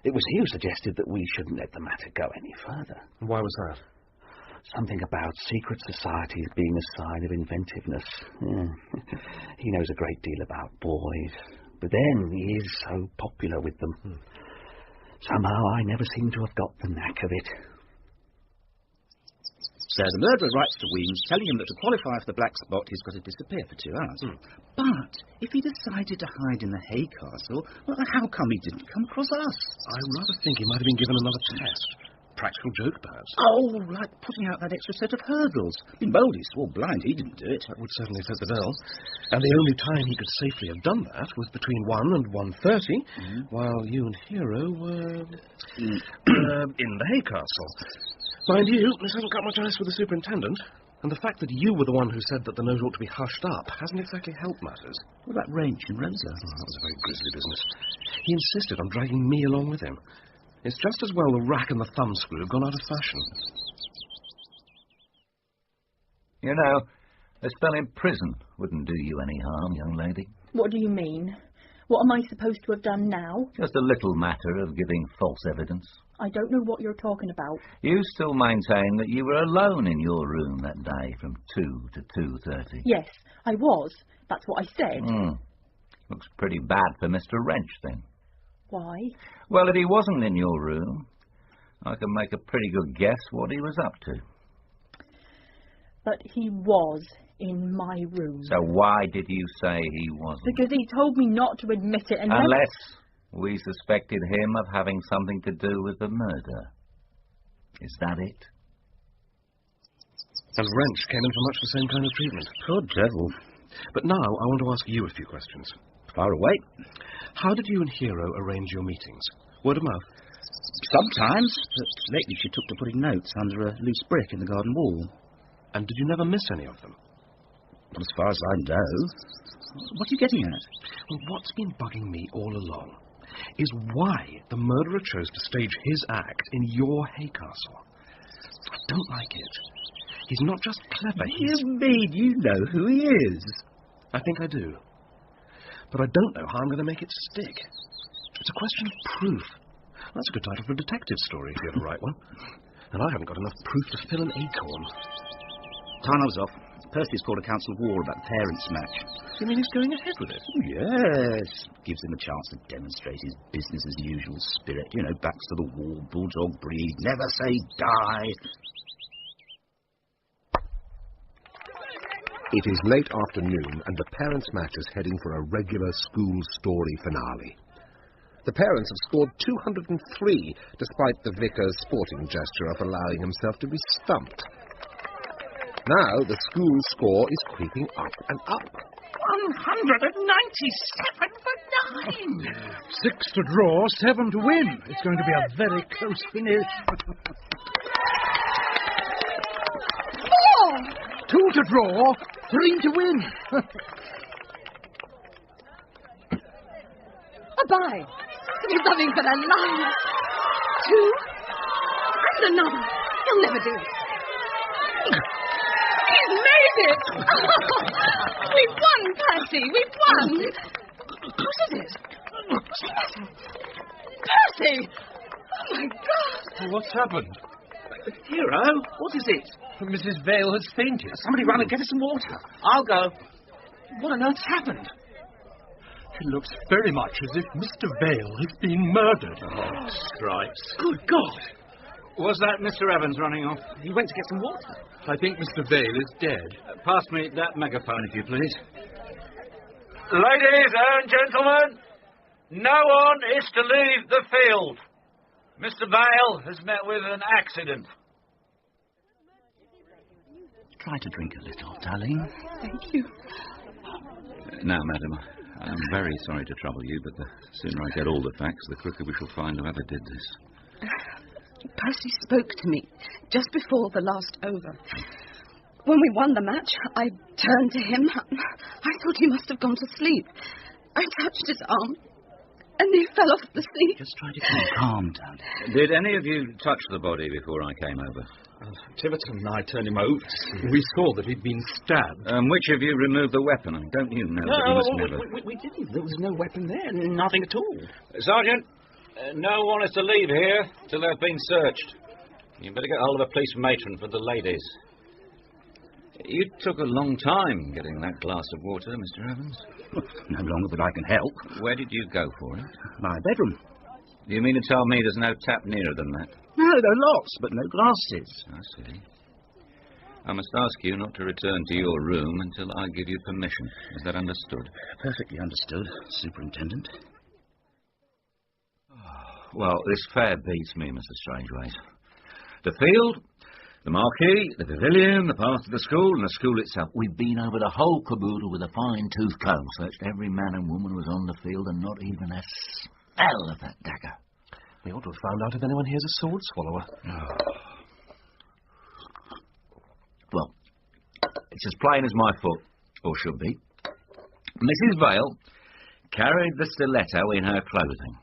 Speaker 11: It was he who suggested that we shouldn't let the matter go any further.
Speaker 1: Why was that?
Speaker 11: Something about secret societies being a sign of inventiveness. He knows a great deal about boys, but then he is so popular with them. Somehow I never seem to have got the knack of it. So the murderer writes to Weems, telling him that to qualify for the black spot, he's got to disappear for 2 hours. But if he decided to hide in the hay castle, well, how come he didn't come across us?
Speaker 1: I rather think he might have been given another test. Practical joke, perhaps.
Speaker 11: Oh, like putting out that extra set of hurdles. In bold, he swore blind he didn't do it.
Speaker 1: That would certainly fit the bill. And the only time he could safely have done that was between 1 and 1:30, while you and Hero were in the hay castle. Mind you, this hasn't got much ice with the superintendent, and the fact that you were the one who said that the note ought to be hushed up hasn't exactly helped matters.
Speaker 11: What about Wrench and Rosa?
Speaker 1: Oh, that was a very grisly business. He insisted on dragging me along with him. It's just as well the rack and the thumbscrew have gone out of fashion.
Speaker 16: You know, a spell in prison wouldn't do you any harm, young lady.
Speaker 15: What do you mean? What am I supposed to have done now?
Speaker 16: Just a little matter of giving false evidence.
Speaker 15: I don't know what you're talking about.
Speaker 16: You still maintain that you were alone in your room that day from 2 to 2:30.
Speaker 15: Yes, I was. That's what I said.
Speaker 16: Looks pretty bad for Mr. Wrench, then.
Speaker 15: Why?
Speaker 16: Well, if he wasn't in your room, I can make a pretty good guess what he was up to.
Speaker 15: But he was in my room.
Speaker 16: So why did you say he wasn't?
Speaker 15: Because he told me not to admit it and
Speaker 16: Unless we suspected him of having something to do with the murder. Is that it?
Speaker 1: And Wrench came in for much the same kind of treatment.
Speaker 11: Poor devil.
Speaker 1: But now I want to ask you a few questions.
Speaker 11: Far away.
Speaker 1: How did you and Hero arrange your meetings? Word of mouth?
Speaker 11: Sometimes, but lately she took to putting notes under a loose brick in the garden wall.
Speaker 1: And did you never miss any of them?
Speaker 11: As far as I know. What are you getting at?
Speaker 1: Well, what's been bugging me all along is why the murderer chose to stage his act in your hay castle. I don't like it. He's not just clever,
Speaker 11: You mean you know who he is?
Speaker 1: I think I do. But I don't know how I'm going to make it stick. It's a question of proof. That's a good title for a detective story, if you ever write one. And I haven't got enough proof to fill an acorn.
Speaker 11: Time off. Percy's called a council of war about the parents' match.
Speaker 1: You mean he's going ahead with it?
Speaker 11: Yes. Gives him a chance to demonstrate his business-as-usual spirit. You know, backs to the wall, bulldog breed, never say die.
Speaker 1: It is late afternoon, and the parents' match is heading for a regular school story finale. The parents have scored 203, despite the vicar's sporting gesture of allowing himself to be stumped. Now the school score is creeping up and up.
Speaker 4: 197 for 9! 6 to draw, 7 to win. It's going to be a very close finish. 4! 2 to draw, 3 to win.
Speaker 3: A bye. There's nothing for their lives. 2. And another. He'll never do it. He's made it! We've won, Percy! We've won! What is it? Percy! Oh, my God!
Speaker 7: What's happened?
Speaker 11: Hero, what is it?
Speaker 7: Mrs. Vale has fainted.
Speaker 11: Somebody run and get her some water. I'll go.
Speaker 7: What on earth's happened? It looks very much as if Mr. Vale has been murdered.
Speaker 13: Oh, stripes.
Speaker 7: Good God!
Speaker 13: Was that Mr. Evans running off?
Speaker 11: He went to get some water.
Speaker 7: I think Mr. Vale is dead.
Speaker 13: Pass me that megaphone, if you please.
Speaker 17: Ladies and gentlemen, no one is to leave the field. Mr. Vale has met with an accident.
Speaker 11: Try to drink a little, darling.
Speaker 15: Thank you.
Speaker 10: Now, madam, I'm very sorry to trouble you, but the sooner I get all the facts, the quicker we shall find whoever did this.
Speaker 3: Percy spoke to me just before the last over. When we won the match, I turned to him. I thought he must have gone to sleep. I touched his arm, and he fell off the seat.
Speaker 11: Just try to keep calm, darling.
Speaker 10: Did any of you touch the body before I came over?
Speaker 7: Tiverton and I turned him over. We saw that he'd been stabbed.
Speaker 10: Which of you removed the weapon? Don't you know that you must never...
Speaker 11: We didn't. There was no weapon there. Nothing at all.
Speaker 13: Sergeant, no one is to leave here till they've been searched. You better get hold of a police matron for the ladies.
Speaker 10: You took a long time getting that glass of water, Mr. Evans.
Speaker 11: No longer than I can help.
Speaker 10: Where did you go for it?
Speaker 11: My bedroom.
Speaker 10: You mean to tell me there's no tap nearer than that?
Speaker 11: No, there are lots, but no glasses.
Speaker 10: I see. I must ask you not to return to your room until I give you permission. Is that understood?
Speaker 11: Perfectly understood, Superintendent.
Speaker 10: Well, this fair beats me, Mr. Strangeways. The field, the marquee, the pavilion, the path to the school, and the school itself. We've been over the whole caboodle with a fine-tooth comb, searched every man and woman who was on the field, and not even a smell of that dagger.
Speaker 6: We ought to have found out if anyone here's a sword swallower.
Speaker 10: Well, it's as plain as my foot, or should be. Mrs. Vale carried the stiletto in her clothing,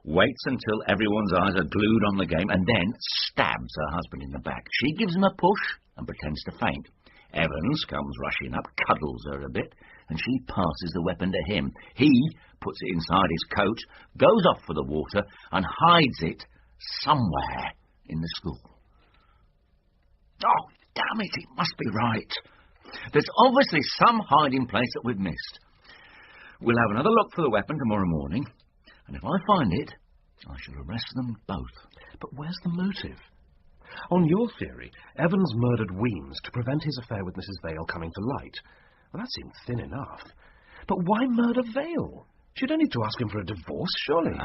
Speaker 10: waits until everyone's eyes are glued on the game, and then stabs her husband in the back. She gives him a push and pretends to faint. Evans comes rushing up, cuddles her a bit, and she passes the weapon to him. He puts it inside his coat, goes off for the water, and hides it somewhere in the school. Oh, damn it, it must be right. There's obviously some hiding place that we've missed. We'll have another look for the weapon tomorrow morning, and if I find it, I shall arrest them both.
Speaker 6: But where's the motive? On your theory, Evans murdered Weems to prevent his affair with Mrs. Vale coming to light. Well, that seemed thin enough. But why murder Vale? She don't need to ask him for a divorce, surely.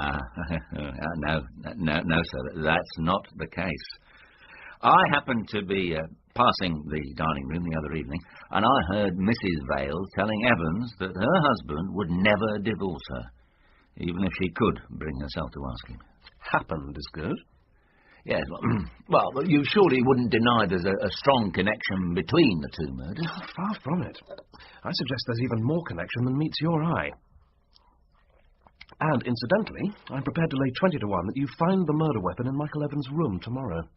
Speaker 10: No, sir, that's not the case. I happened to be passing the dining room the other evening, and I heard Mrs. Vale telling Evans that her husband would never divorce her, even if she could bring herself to ask him.
Speaker 6: Happened is good.
Speaker 10: Yes, well, you surely wouldn't deny there's a strong connection between the two murders?
Speaker 6: Oh, far from it. I suggest there's even more connection than meets your eye. And, incidentally, I'm prepared to lay 20 to 1 that you find the murder weapon in Michael Evans' room tomorrow.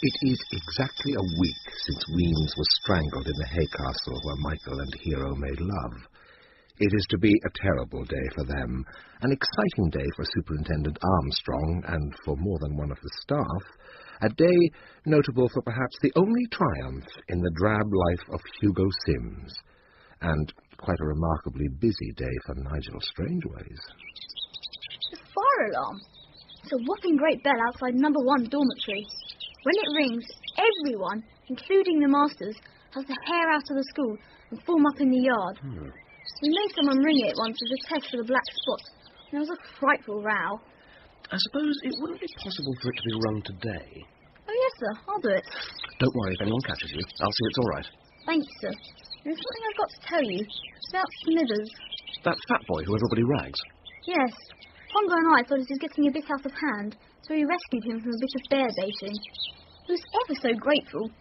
Speaker 1: It is exactly a week since Weems was strangled in the hay castle where Michael and Hero made love. It is to be a terrible day for them, an exciting day for Superintendent Armstrong and for more than one of the staff, a day notable for perhaps the only triumph in the drab life of Hugo Sims, and quite a remarkably busy day for Nigel Strangeways.
Speaker 9: The fire alarm. It's a whopping great bell outside number 1 dormitory. When it rings, everyone, including the masters, has to hair out of the school and form up in the yard. We made someone ring it once as a test for the black spots, and there was a frightful row.
Speaker 6: I suppose it wouldn't be possible for it to be rung today.
Speaker 9: Oh, yes, sir. I'll do it.
Speaker 6: Don't worry if anyone catches you. I'll see it's all right.
Speaker 9: Thank you, sir. There's something I've got to tell you. It's about Smithers.
Speaker 6: That fat boy who everybody rags?
Speaker 9: Yes. Pongo and I thought he was getting a bit out of hand, so we rescued him from a bit of bear baiting. He was ever so grateful.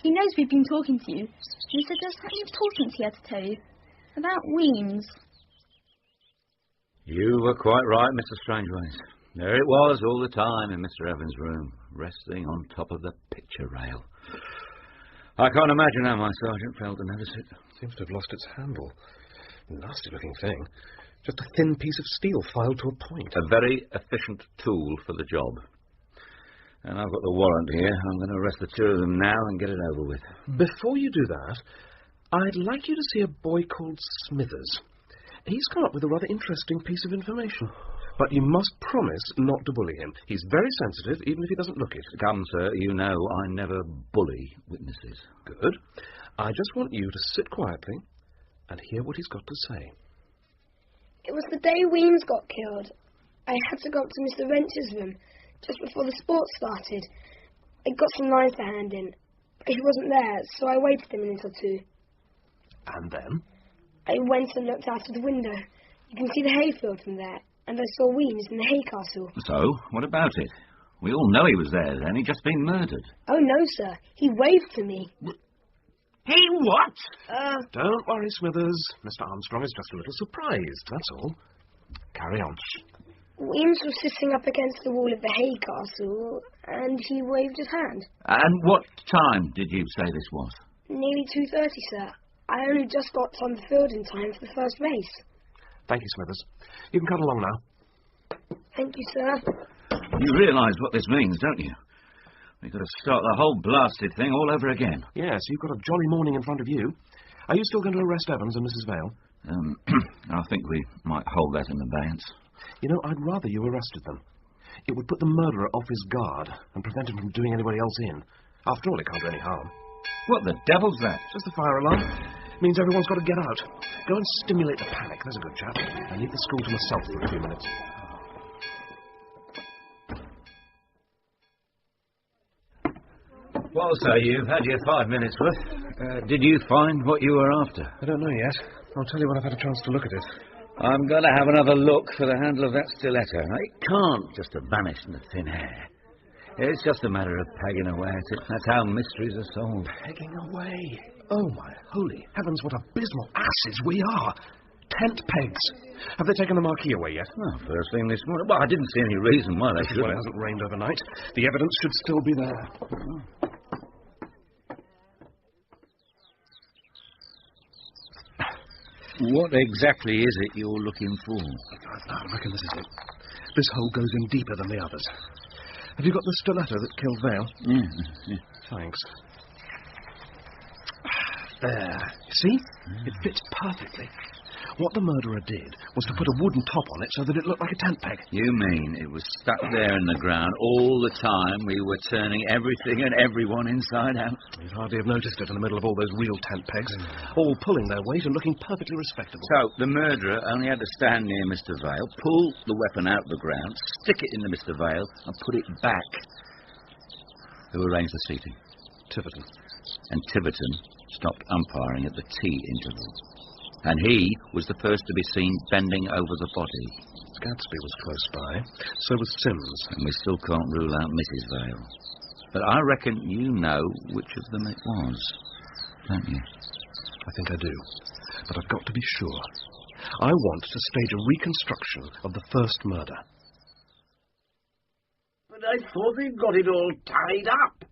Speaker 9: He knows we've been talking to you, and he said there's something important he had to tell you. About Weems.
Speaker 10: You were quite right, Mr. Strangeways. There it was all the time in Mr. Evans' room, resting on top of the picture rail. I can't imagine how my sergeant failed to notice it.
Speaker 6: Seems to have lost its handle. Nasty-looking thing. Just a thin piece of steel filed to a point.
Speaker 10: A very efficient tool for the job. And I've got the warrant here. I'm going to arrest the two of them now and get it over with.
Speaker 6: Before you do that, I'd like you to see a boy called Smithers. He's come up with a rather interesting piece of information. But you must promise not to bully him. He's very sensitive, even if he doesn't look it.
Speaker 10: Come, sir, you know I never bully witnesses.
Speaker 6: Good. I just want you to sit quietly and hear what he's got to say.
Speaker 14: It was the day Weems got killed. I had to go up to Mr. Wrench's room just before the sport started. I got some lines to hand in, but he wasn't there, so I waited a minute or two.
Speaker 6: And then?
Speaker 14: I went and looked out of the window. You can see the hayfield from there, and I saw Weems in the hay castle.
Speaker 10: So, what about it? We all know he was there then. He'd just been murdered.
Speaker 14: Oh, no, sir. He waved to me.
Speaker 10: He what?
Speaker 6: Don't worry, Smithers. Mr. Armstrong is just a little surprised, that's all. Carry on.
Speaker 14: Weems was sitting up against the wall of the hay castle, and he waved his hand.
Speaker 10: And what time did you say this was?
Speaker 14: Nearly 2:30, sir. I only just got on the field in time for the first race.
Speaker 6: Thank you, Smithers. You can cut along now.
Speaker 14: Thank you, sir.
Speaker 10: You realise what this means, don't you? We've got to start the whole blasted thing all over again.
Speaker 6: Yes, you've got a jolly morning in front of you. Are you still going to arrest Evans and Mrs. Vale?
Speaker 10: I think we might hold that in abeyance.
Speaker 6: You know, I'd rather you arrested them. It would put the murderer off his guard and prevent him from doing anybody else in. After all, it can't do any harm.
Speaker 16: What the devil's that?
Speaker 6: Just the fire alarm. It means everyone's got to get out. Go and stimulate the panic. There's a good chap. I need the school to myself for a few minutes.
Speaker 10: Well, sir, you've had your 5 minutes worth. Did you find what you were after?
Speaker 6: I don't know yet. I'll tell you when I've had a chance to look at it.
Speaker 10: I'm going to have another look for the handle of that stiletto. It can't just have vanished into thin air. It's just a matter of pegging away at it. That's how mysteries are solved.
Speaker 6: Pegging away? Oh, my holy heavens, what abysmal asses we are. Tent pegs. Have they taken the marquee away yet?
Speaker 10: Well, first thing this morning. Well, I didn't see any reason why they should.
Speaker 6: Well, it hasn't rained overnight. The evidence should still be there.
Speaker 10: What exactly is it you're looking for?
Speaker 6: I reckon this is it. This hole goes in deeper than the others. Have you got the stiletto that killed Vale?
Speaker 10: Yeah.
Speaker 6: Thanks. There. See? It fits perfectly. What the murderer did was to put a wooden top on it so that it looked like a tent peg.
Speaker 10: You mean it was stuck there in the ground all the time we were turning everything and everyone inside out?
Speaker 6: You'd hardly have noticed it in the middle of all those real tent pegs, all pulling their weight and looking perfectly respectable.
Speaker 10: So, the murderer only had to stand near Mr. Vale, pull the weapon out of the ground, stick it into Mr. Vale, and put it back. Who arranged the seating?
Speaker 6: Tiverton.
Speaker 10: And Tiverton stopped umpiring at the tea interval. And he was the first to be seen bending over the body.
Speaker 6: Gadsby was close by. So was Sims.
Speaker 10: And we still can't rule out Mrs. Vale. But I reckon you know which of them it was, don't you?
Speaker 6: I think I do. But I've got to be sure. I want to stage a reconstruction of the first murder.
Speaker 5: But I thought they'd got it all tied up.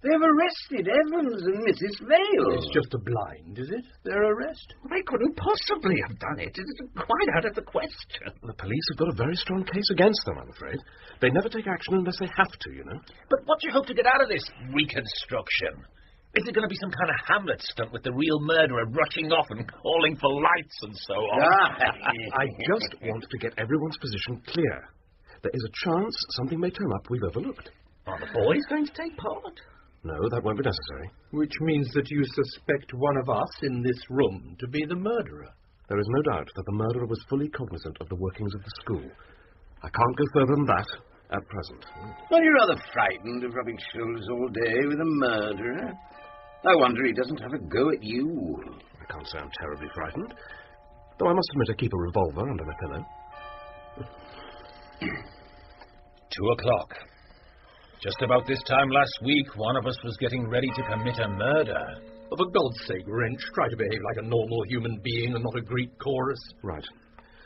Speaker 5: They've arrested Evans and Mrs. Vale.
Speaker 4: It's just a blind, is it? Their arrest?
Speaker 5: They couldn't possibly have done it. It's quite out of the question.
Speaker 6: The police have got a very strong case against them, I'm afraid. They never take action unless they have to, you know.
Speaker 13: But what do you hope to get out of this reconstruction? Is it going to be some kind of Hamlet stunt with the real murderer rushing off and calling for lights and so on?
Speaker 6: I just want to get everyone's position clear. There is a chance something may turn up we've overlooked.
Speaker 13: Are the boys going to take part?
Speaker 6: No, that won't be necessary.
Speaker 4: Which means that you suspect one of us in this room to be the murderer.
Speaker 6: There is no doubt that the murderer was fully cognizant of the workings of the school. I can't go further than that at present.
Speaker 5: Well, you're rather frightened of rubbing shoulders all day with a murderer. I wonder he doesn't have a go at you.
Speaker 6: I can't say I'm terribly frightened, though I must admit I keep a revolver under my pillow.
Speaker 13: 2 o'clock. Just about this time last week, one of us was getting ready to commit a murder.
Speaker 4: Oh, for God's sake, Wrench, try to behave like a normal human being and not a Greek chorus.
Speaker 6: Right.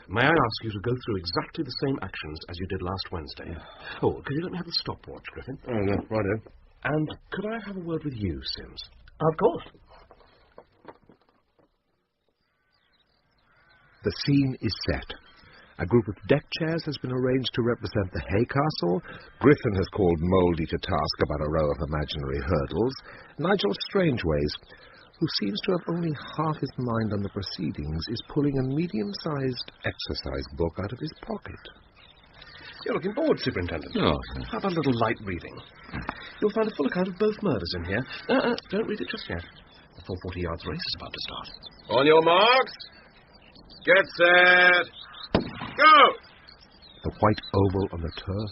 Speaker 6: May I ask you to go through exactly the same actions as you did last Wednesday? Oh, could you let me have the stopwatch, Griffin?
Speaker 8: Oh, no, righto.
Speaker 6: And could I have a word with you, Sims?
Speaker 4: Of course.
Speaker 1: The scene is set. A group of deck chairs has been arranged to represent the hay castle. Griffin has called Mouldy to task about a row of imaginary hurdles. Nigel Strangeways, who seems to have only half his mind on the proceedings, is pulling a medium-sized exercise book out of his pocket.
Speaker 6: You're looking bored, Superintendent.
Speaker 10: Oh,
Speaker 6: Have a little light reading. You'll find a full account of both murders in here. Don't read it just yet. The full 40 yards race is about to start.
Speaker 8: On your marks. Get set. Go!
Speaker 1: The white oval on the turf,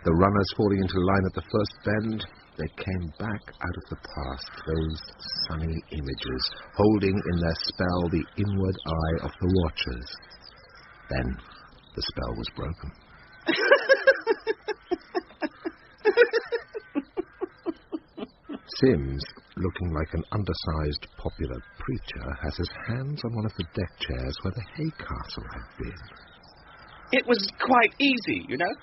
Speaker 1: the runners falling into line at the first bend, they came back out of the past, those sunny images, holding in their spell the inward eye of the watchers. Then the spell was broken. Sims, looking like an undersized popular preacher, has his hands on one of the deck chairs where the hay castle had been.
Speaker 11: It was quite easy, you know.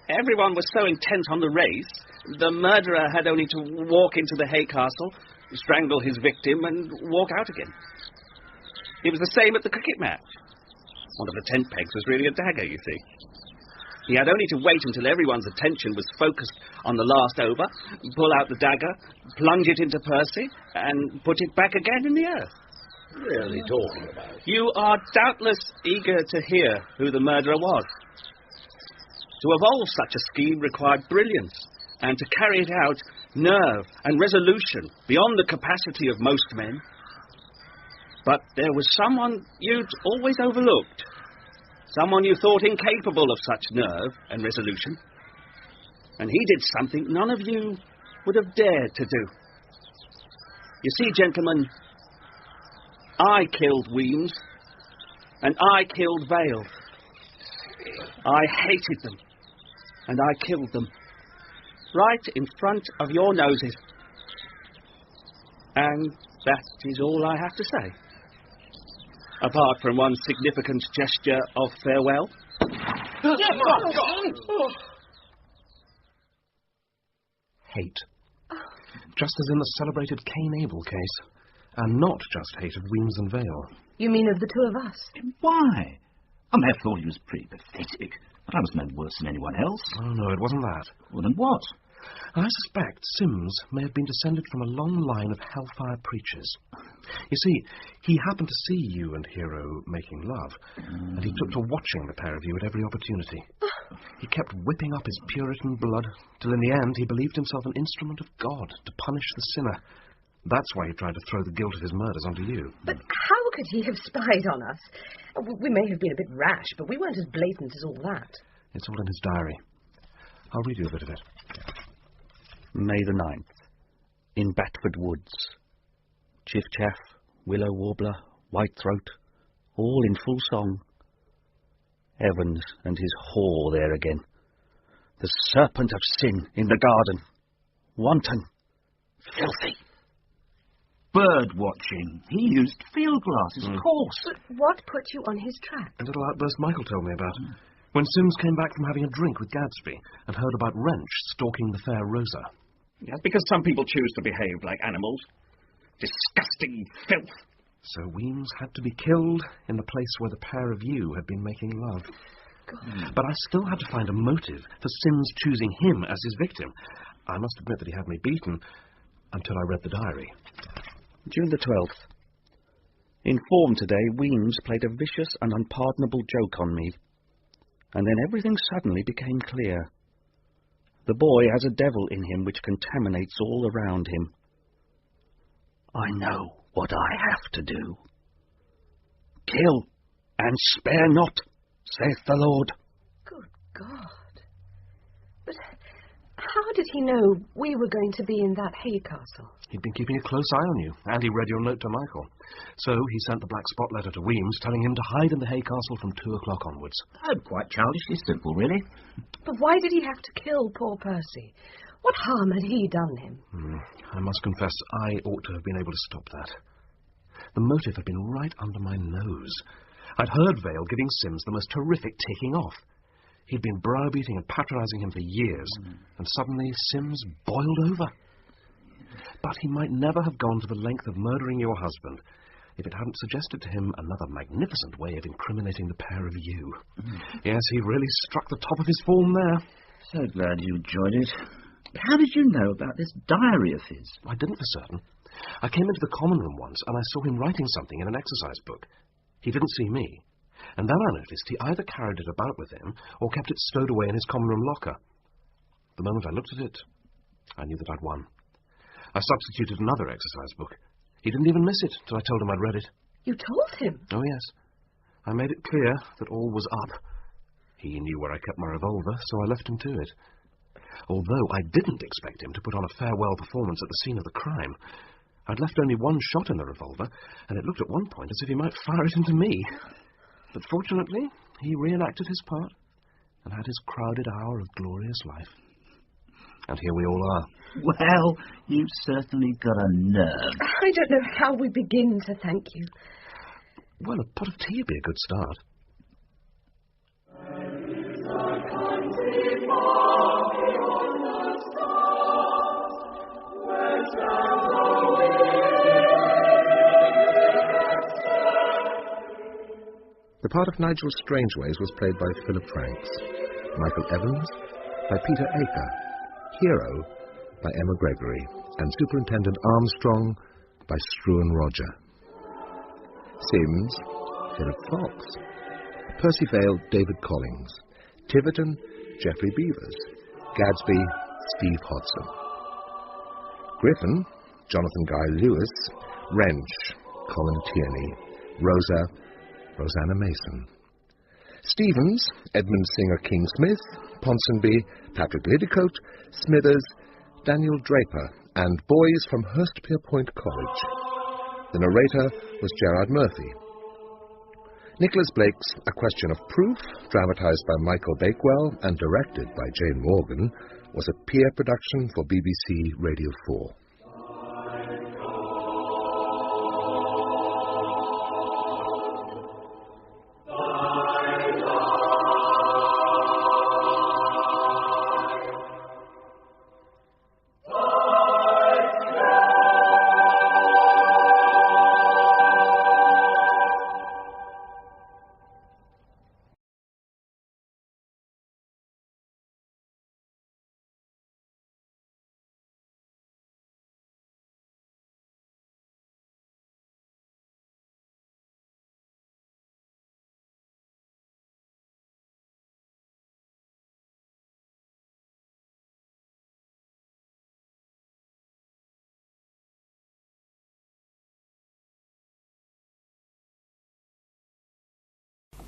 Speaker 11: Everyone was so intent on the race, the murderer had only to walk into the hay castle, strangle his victim, and walk out again. It was the same at the cricket match. One of the tent pegs was really a dagger, you see. He had only to wait until everyone's attention was focused on the last over, pull out the dagger, plunge it into Percy, and put it back again in the earth.
Speaker 2: really talking about?
Speaker 11: You are doubtless eager to hear who the murderer was. To evolve such a scheme required brilliance, and to carry it out, nerve and resolution beyond the capacity of most men. But there was someone you'd always overlooked, someone you thought incapable of such nerve and resolution. And he did something none of you would have dared to do. You see, gentlemen, I killed Weems, and I killed Vale. I hated them, and I killed them, right in front of your noses. And that is all I have to say, apart from one significant gesture of farewell.
Speaker 6: Hate. Just as in the celebrated Cain Abel case. And not just hate of Weems and Vale.
Speaker 3: You mean of the two of us?
Speaker 11: Why? I may have thought he was pretty pathetic, but I was no worse than anyone else.
Speaker 6: Oh, no, it wasn't that.
Speaker 11: Well, then what?
Speaker 6: I suspect Sims may have been descended from a long line of hellfire preachers. You see, he happened to see you and Hero making love, and he took to watching the pair of you at every opportunity. He kept whipping up his Puritan blood, till in the end he believed himself an instrument of God to punish the sinner. That's why he tried to throw the guilt of his murders onto you.
Speaker 3: But how could he have spied on us? We may have been a bit rash, but we weren't as blatant as all that.
Speaker 6: It's all in his diary. I'll read you a bit of it.
Speaker 11: May the 9th. In Batford Woods. Chiff-chaff, willow warbler, whitethroat, all in full song. Evans and his whore there again. The serpent of sin in the garden. Wanton. Filthy. Bird-watching. He used field glasses, of course.
Speaker 3: But what put you on his track?
Speaker 6: A little outburst Michael told me about. When Sims came back from having a drink with Gadsby and heard about Wrench stalking the fair Rosa.
Speaker 11: Yes, because some people choose to behave like animals. Disgusting filth.
Speaker 6: So Weems had to be killed in the place where the pair of you had been making love. God. But I still had to find a motive for Sims choosing him as his victim. I must admit that he had me beaten until I read the diary.
Speaker 11: June the 12th. Informed today, Weems played a vicious and unpardonable joke on me. And then everything suddenly became clear. The boy has a devil in him which contaminates all around him. I know what I have to do. Kill and spare not, saith the Lord.
Speaker 3: Good God. But how did he know we were going to be in that hay castle?
Speaker 6: He'd been keeping a close eye on you, and he read your note to Michael. So he sent the black spot letter to Weems, telling him to hide in the hay castle from 2 o'clock onwards.
Speaker 11: Quite childishly simple, really.
Speaker 3: But why did he have to kill poor Percy? What harm had he done him?
Speaker 6: I must confess, I ought to have been able to stop that. The motive had been right under my nose. I'd heard Vale giving Sims the most terrific taking off. He'd been browbeating and patronising him for years, and suddenly Sims boiled over. But he might never have gone to the length of murdering your husband if it hadn't suggested to him another magnificent way of incriminating the pair of you. Yes, he really struck the top of his form there.
Speaker 11: So glad you enjoyed it. How did you know about this diary of his?
Speaker 6: I didn't for certain. I came into the common room once, and I saw him writing something in an exercise book. He didn't see me. And then I noticed he either carried it about with him or kept it stowed away in his common room locker. The moment I looked at it, I knew that I'd won. I substituted another exercise book. He didn't even miss it till I told him I'd read it.
Speaker 3: You told him?
Speaker 6: Oh, yes. I made it clear that all was up. He knew where I kept my revolver, so I left him to it. Although I didn't expect him to put on a farewell performance at the scene of the crime. I'd left only one shot in the revolver, and it looked at one point as if he might fire it into me. But fortunately, he reenacted his part and had his crowded hour of glorious life. And here we all are.
Speaker 11: Well, you've certainly got a nerve.
Speaker 3: I don't know how we begin to thank you.
Speaker 6: Well, a pot of tea would be a good start.
Speaker 1: The part of Nigel Strangeways was played by Philip Franks, Michael Evans by Peter Aker, Hero by Emma Gregory, and Superintendent Armstrong by Struan Roger. Sims, Philip Fox. Percy Vale, David Collings. Tiverton, Geoffrey Beavers. Gadsby, Steve Hodson. Griffin, Jonathan Guy Lewis. Wrench, Colin Tierney. Rosa, Rosanna Mason. Stevens, Edmund Singer King-Smith. Ponsonby, Patrick Liddicote. Smithers, Daniel Draper, and boys from Hurstpierpoint College. The narrator was Gerard Murphy. Nicholas Blake's A Question of Proof, dramatised by Michael Bakewell and directed by Jane Morgan, was a peer production for BBC Radio 4.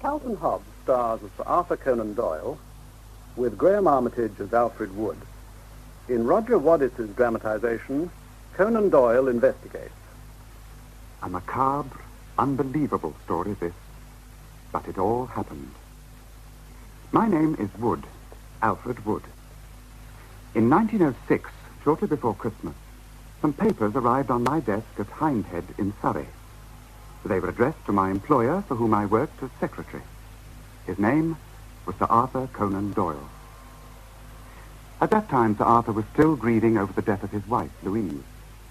Speaker 18: Carlton Hobbs stars as Sir Arthur Conan Doyle with Graham Armitage as Alfred Wood. In Roger Waddis's dramatisation, Conan Doyle investigates.
Speaker 19: A macabre, unbelievable story this, but it all happened. My name is Wood, Alfred Wood. In 1906, shortly before Christmas, some papers arrived on my desk at Hindhead in Surrey. They were addressed to my employer, for whom I worked as secretary. His name was Sir Arthur Conan Doyle. At that time, Sir Arthur was still grieving over the death of his wife, Louise,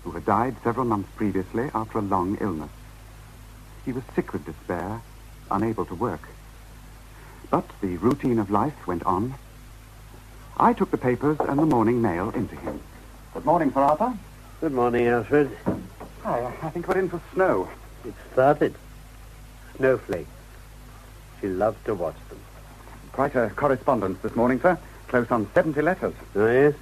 Speaker 19: who had died several months previously after a long illness. He was sick with despair, unable to work. But the routine of life went on. I took the papers and the morning mail into him. Good morning, Sir Arthur.
Speaker 20: Good morning, Alfred.
Speaker 19: Hi, I think we're in for snow.
Speaker 20: It started. Snowflakes. She loved to watch them.
Speaker 19: Quite a correspondence this morning, sir. Close on 70 letters.
Speaker 20: Oh, yes?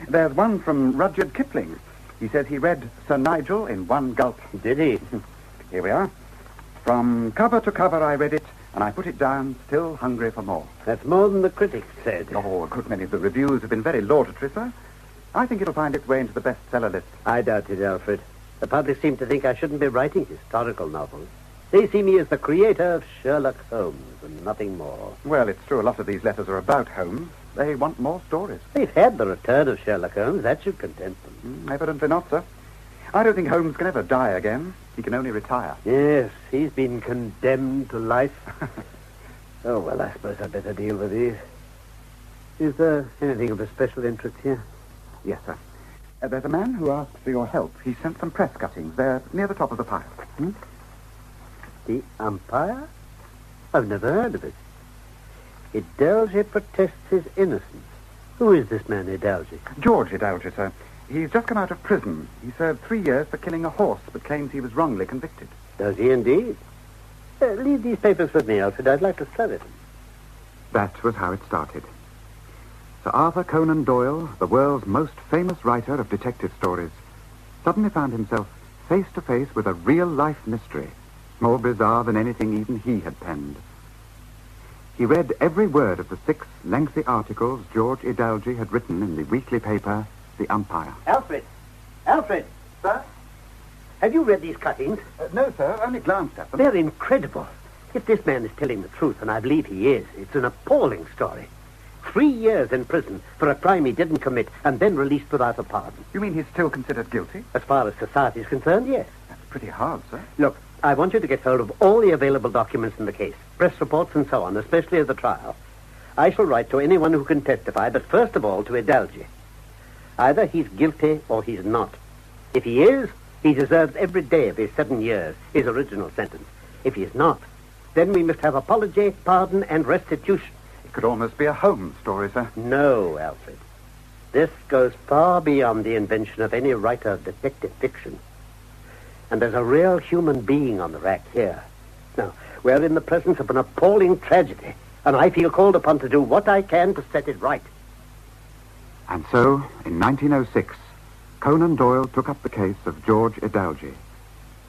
Speaker 19: There's one from Rudyard Kipling. He says he read Sir Nigel in one gulp.
Speaker 20: Did he?
Speaker 19: Here we are. From cover to cover I read it, and I put it down, still hungry for more.
Speaker 20: That's more than the critics said.
Speaker 19: Oh, a good many of the reviews have been very laudatory, sir. I think it'll find its way into the bestseller list.
Speaker 20: I doubt it, Alfred. The public seem to think I shouldn't be writing historical novels. They see me as the creator of Sherlock Holmes and nothing more.
Speaker 19: Well, it's true a lot of these letters are about Holmes. They want more stories.
Speaker 20: They've had the return of Sherlock Holmes. That should content them.
Speaker 19: Evidently not, sir. I don't think Holmes can ever die again. He can only retire.
Speaker 20: Yes, he's been condemned to life. Oh, well, I suppose I'd better deal with these. Is there anything of a special interest here?
Speaker 19: Yes, sir. There's a man who asked for your help. He sent some press cuttings. They're near the top of the pile.
Speaker 20: The Umpire? I've never heard of it. Idalgi protests his innocence. Who is this man, Idalgi?
Speaker 19: George Idalgi, sir. He's just come out of prison. He served 3 years for killing a horse, but claims he was wrongly convicted.
Speaker 20: Does he indeed? Leave these papers with me, Alfred. I'd like to study them.
Speaker 19: That was how it started. Sir Arthur Conan Doyle, the world's most famous writer of detective stories, suddenly found himself face to face with a real-life mystery, more bizarre than anything even he had penned. He read every word of the 6 lengthy articles George Idalgi had written in the weekly paper, The Umpire.
Speaker 20: Alfred! Alfred!
Speaker 19: Sir?
Speaker 20: Have you read these cuttings?
Speaker 19: No, sir. Only glanced at them.
Speaker 20: They're incredible. If this man is telling the truth, and I believe he is, it's an appalling story. 3 years in prison for a crime he didn't commit and then released without a pardon.
Speaker 19: You mean he's still considered guilty?
Speaker 20: As far as society is concerned, yes.
Speaker 19: That's pretty hard, sir.
Speaker 20: Look, I want you to get hold of all the available documents in the case, press reports and so on, especially of the trial. I shall write to anyone who can testify, but first of all to Idalgi. Either he's guilty or he's not. If he is, he deserves every day of his 7 years, his original sentence. If he is not, then we must have apology, pardon, and restitution.
Speaker 19: It could almost be a Holmes story, sir.
Speaker 20: No, Alfred. This goes far beyond the invention of any writer of detective fiction. And there's a real human being on the rack here. Now, we're in the presence of an appalling tragedy, and I feel called upon to do what I can to set it right.
Speaker 19: And so, in 1906, Conan Doyle took up the case of George Idalgi,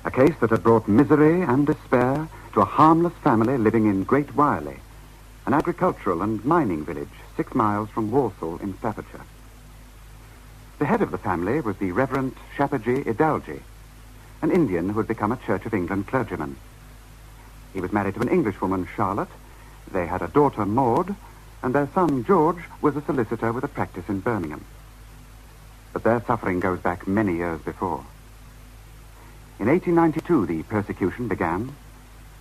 Speaker 19: a case that had brought misery and despair to a harmless family living in Great Wireley, an agricultural and mining village 6 miles from Walsall in Staffordshire. The head of the family was the Reverend Shapperji Idalgi, an Indian who had become a Church of England clergyman. He was married to an Englishwoman, Charlotte. They had a daughter, Maud, and their son, George, was a solicitor with a practice in Birmingham. But their suffering goes back many years before. In 1892, the persecution began,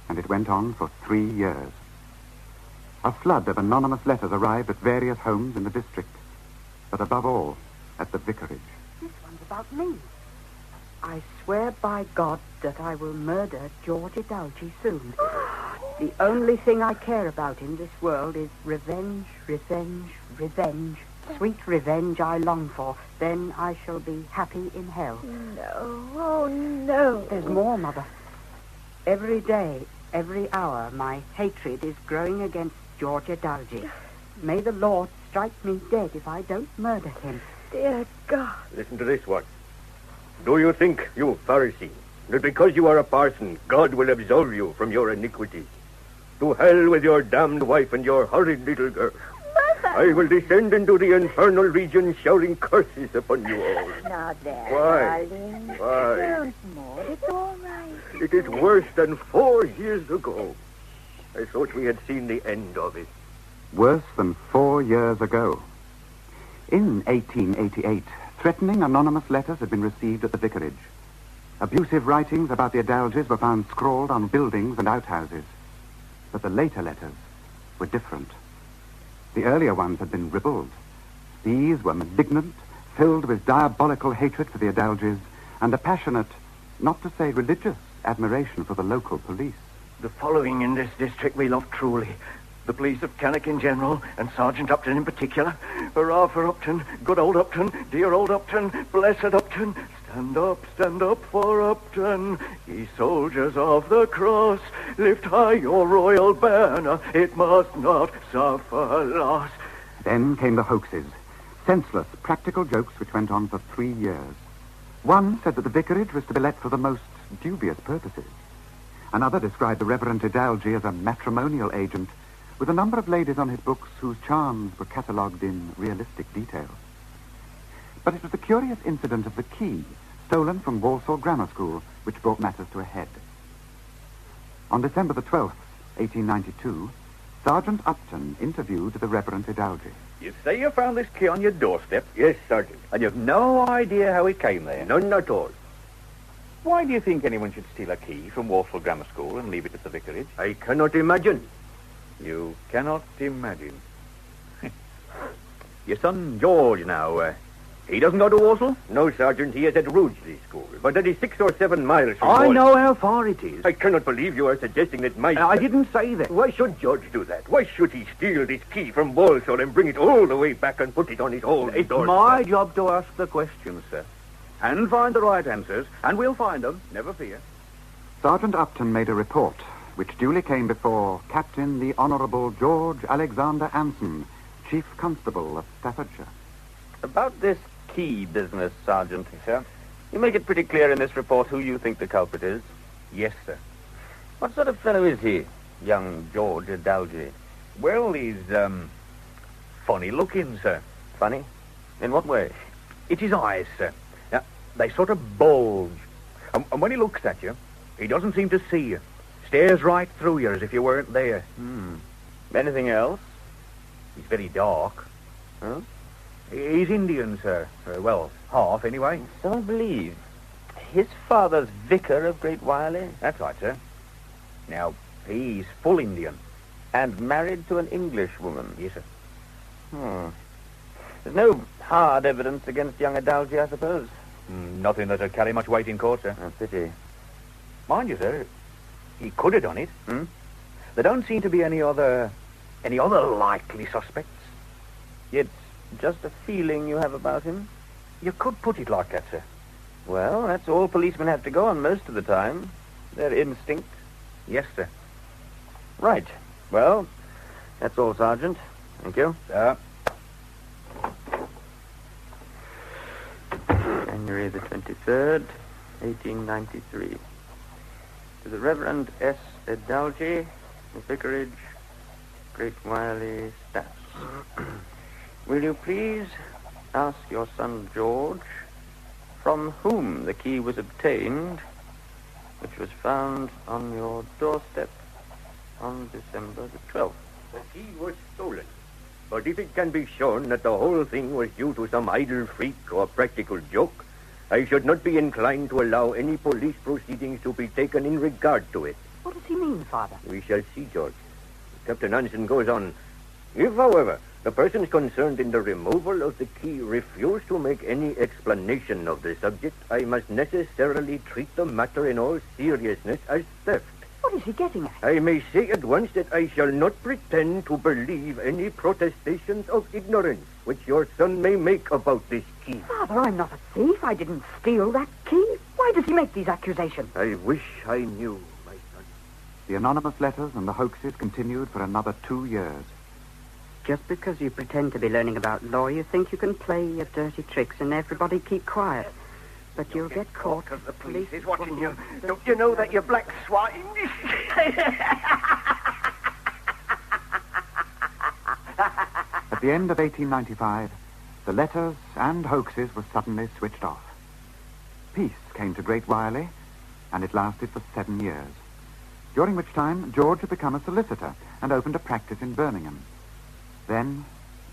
Speaker 19: and it went on for 3 years. A flood of anonymous letters arrived at various homes in the district, but above all, at the vicarage.
Speaker 21: This one's about me. I swear by God that I will murder George Idalgi soon. The only thing I care about in this world is revenge, revenge, revenge. Sweet revenge I long for. Then I shall be happy in hell.
Speaker 9: No, oh no.
Speaker 21: There's more, Mother. Every day, every hour, my hatred is growing against George Idalgi. May the Lord strike me dead if I don't murder him.
Speaker 9: Dear God.
Speaker 22: Listen to this one. Do you think, you Pharisee, that because you are a parson, God will absolve you from your iniquities? To hell with your damned wife and your horrid little girl.
Speaker 9: Mother!
Speaker 22: I will descend into the infernal region shouting curses upon you all.
Speaker 9: Now there,
Speaker 22: Why?
Speaker 9: darling.
Speaker 22: Why?
Speaker 9: Don't, Maud. It's all right.
Speaker 22: It is worse than 4 years ago. I thought we had seen the end of it.
Speaker 19: Worse than 4 years ago. In 1888, threatening anonymous letters had been received at the vicarage. Abusive writings about the Idalgis were found scrawled on buildings and outhouses. But the later letters were different. The earlier ones had been ribald. These were malignant, filled with diabolical hatred for the Idalgis and a passionate, not to say religious, admiration for the local police.
Speaker 23: The following in this district we love truly. The police of Cannock in general, and Sergeant Upton in particular. Hurrah for Upton, good old Upton, dear old Upton, blessed Upton. Stand up for Upton, ye soldiers of the cross. Lift high your royal banner, it must not suffer loss.
Speaker 19: Then came the hoaxes, senseless, practical jokes which went on for 3 years. One said that the vicarage was to be let for the most dubious purposes. Another described the Reverend Idalgi as a matrimonial agent with a number of ladies on his books whose charms were catalogued in realistic detail. But it was the curious incident of the key, stolen from Walsall Grammar School, which brought matters to a head. On December the 12th, 1892, Sergeant Upton interviewed the Reverend Idalgi.
Speaker 22: You say you found this key on your doorstep? Yes, Sergeant. And you've no idea how it came there? None at all. Why do you think anyone should steal a key from Walsall Grammar School and leave it at the vicarage? I cannot imagine. You cannot imagine. Your son George now, he doesn't go to Walsall? No, Sergeant, he is at Rugeley School, but that is 6 or 7 miles from Walsall. I know how far it is. I cannot believe you are suggesting that my... I didn't say that. Why should George do that? Why should he steal this key from Walsall and bring it all the way back and put it on his own doorstep? It's my job to ask the questions, sir. And find the right answers, and we'll find them, never fear.
Speaker 19: Sergeant Upton made a report, which duly came before Captain the Honourable George Alexander Anson, Chief Constable of Staffordshire.
Speaker 24: About this key business, Sergeant, sir, you make it pretty clear in this report who you think the culprit is.
Speaker 22: Yes, sir.
Speaker 24: What sort of fellow is he, young George Idalgi?
Speaker 22: Well, he's, funny looking, sir.
Speaker 24: Funny? In what way?
Speaker 22: It's his eyes, sir. Now, they sort of bulge. And when he looks at you, he doesn't seem to see you. Stares right through you as if you weren't there.
Speaker 24: Anything else?
Speaker 22: He's very dark.
Speaker 24: Huh?
Speaker 22: He's Indian, sir. Well, half, anyway.
Speaker 24: So I believe. His father's vicar of Great Wireley?
Speaker 22: That's right, sir. Now, he's full Indian.
Speaker 24: And married to an English woman?
Speaker 22: Yes, sir.
Speaker 24: There's no hard evidence against young Idalgi, I suppose?
Speaker 22: Nothing that'll carry much weight in court, sir.
Speaker 24: A pity.
Speaker 22: Mind you, sir, he could have done it. There don't seem to be any other likely suspects.
Speaker 24: It's just a feeling you have about him?
Speaker 22: You could put it like that, sir.
Speaker 24: Well, that's all policemen have to go on most of the time. Their instinct.
Speaker 22: Yes, sir.
Speaker 24: Right. Well, that's all, Sergeant. Thank you. January the 23rd, 1893. To the Reverend S. Edalji, the Vicarage, Great Wiley, Staffs. Will you please ask your son George from whom the key was obtained, which was found on your doorstep on December the 12th?
Speaker 22: The key was stolen. But if it can be shown that the whole thing was due to some idle freak or practical joke, I should not be inclined to allow any police proceedings to be taken in regard to it.
Speaker 21: What does he mean, Father?
Speaker 22: We shall see, George. Captain Anson goes on. If, however, the persons concerned in the removal of the key refuse to make any explanation of the subject, I must necessarily treat the matter in all seriousness as theft.
Speaker 21: What is he getting at?
Speaker 22: I may say at once that I shall not pretend to believe any protestations of ignorance which your son may make about this key.
Speaker 21: Father, I'm not a thief. I didn't steal that key. Why does he make these accusations?
Speaker 22: I wish I knew, my son.
Speaker 19: The anonymous letters and the hoaxes continued for another 2 years.
Speaker 21: Just because you pretend to be learning about law, you think you can play your dirty tricks and everybody keep quiet. But you'll get caught
Speaker 23: because the police is watching you. Don't you know that, you black swine?
Speaker 19: At the end of 1895, the letters and hoaxes were suddenly switched off. Peace came to Great Wiley, and it lasted for 7 years, during which time George had become a solicitor and opened a practice in Birmingham. Then,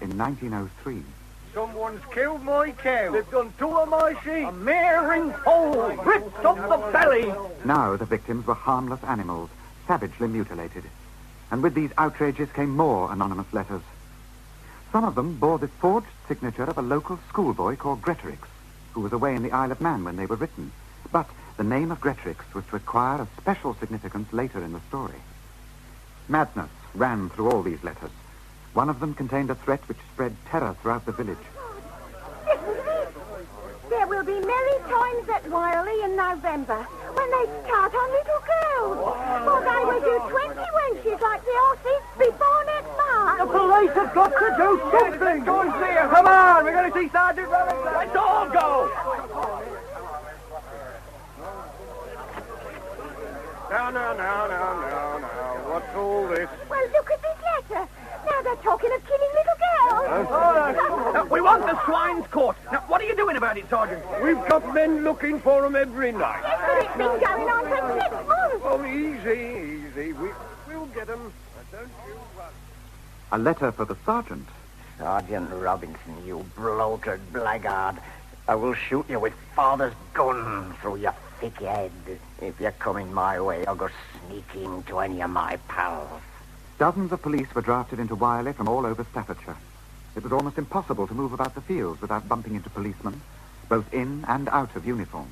Speaker 19: in 1903...
Speaker 23: Someone's killed my cow. They've done 2 of my sheep. A mare in foal, ripped up the belly.
Speaker 19: Now the victims were harmless animals, savagely mutilated. And with these outrages came more anonymous letters. Some of them bore the forged signature of a local schoolboy called Gretorix, who was away in the Isle of Man when they were written. But the name of Gretorix was to acquire a special significance later in the story. Madness ran through all these letters. One of them contained a threat which spread terror throughout the village.
Speaker 9: There will be merry times at Wiley in November when they start on little girls. For they will do 20 wenches like the horses before next March.
Speaker 23: The police have got to do something. Go and see her. Come on, we're going to see Sergeant Robinson. Let's all go. Now. What's all this?
Speaker 9: Well, look at this letter. Now they're talking of killing little girls.
Speaker 23: We want the swines caught. Now, what are you doing about it, Sergeant? We've got men looking for them every night.
Speaker 9: But it's been going on for 6 months.
Speaker 23: Oh, easy. We'll get them. Don't you worry.
Speaker 19: A letter for the sergeant.
Speaker 23: Sergeant Robinson, you bloated blackguard. I will shoot you with father's gun through your thick head. If you're coming my way, I'll go sneaking to any of my pals.
Speaker 19: Dozens of police were drafted into Wiley from all over Staffordshire. It was almost impossible to move about the fields without bumping into policemen, both in and out of uniform.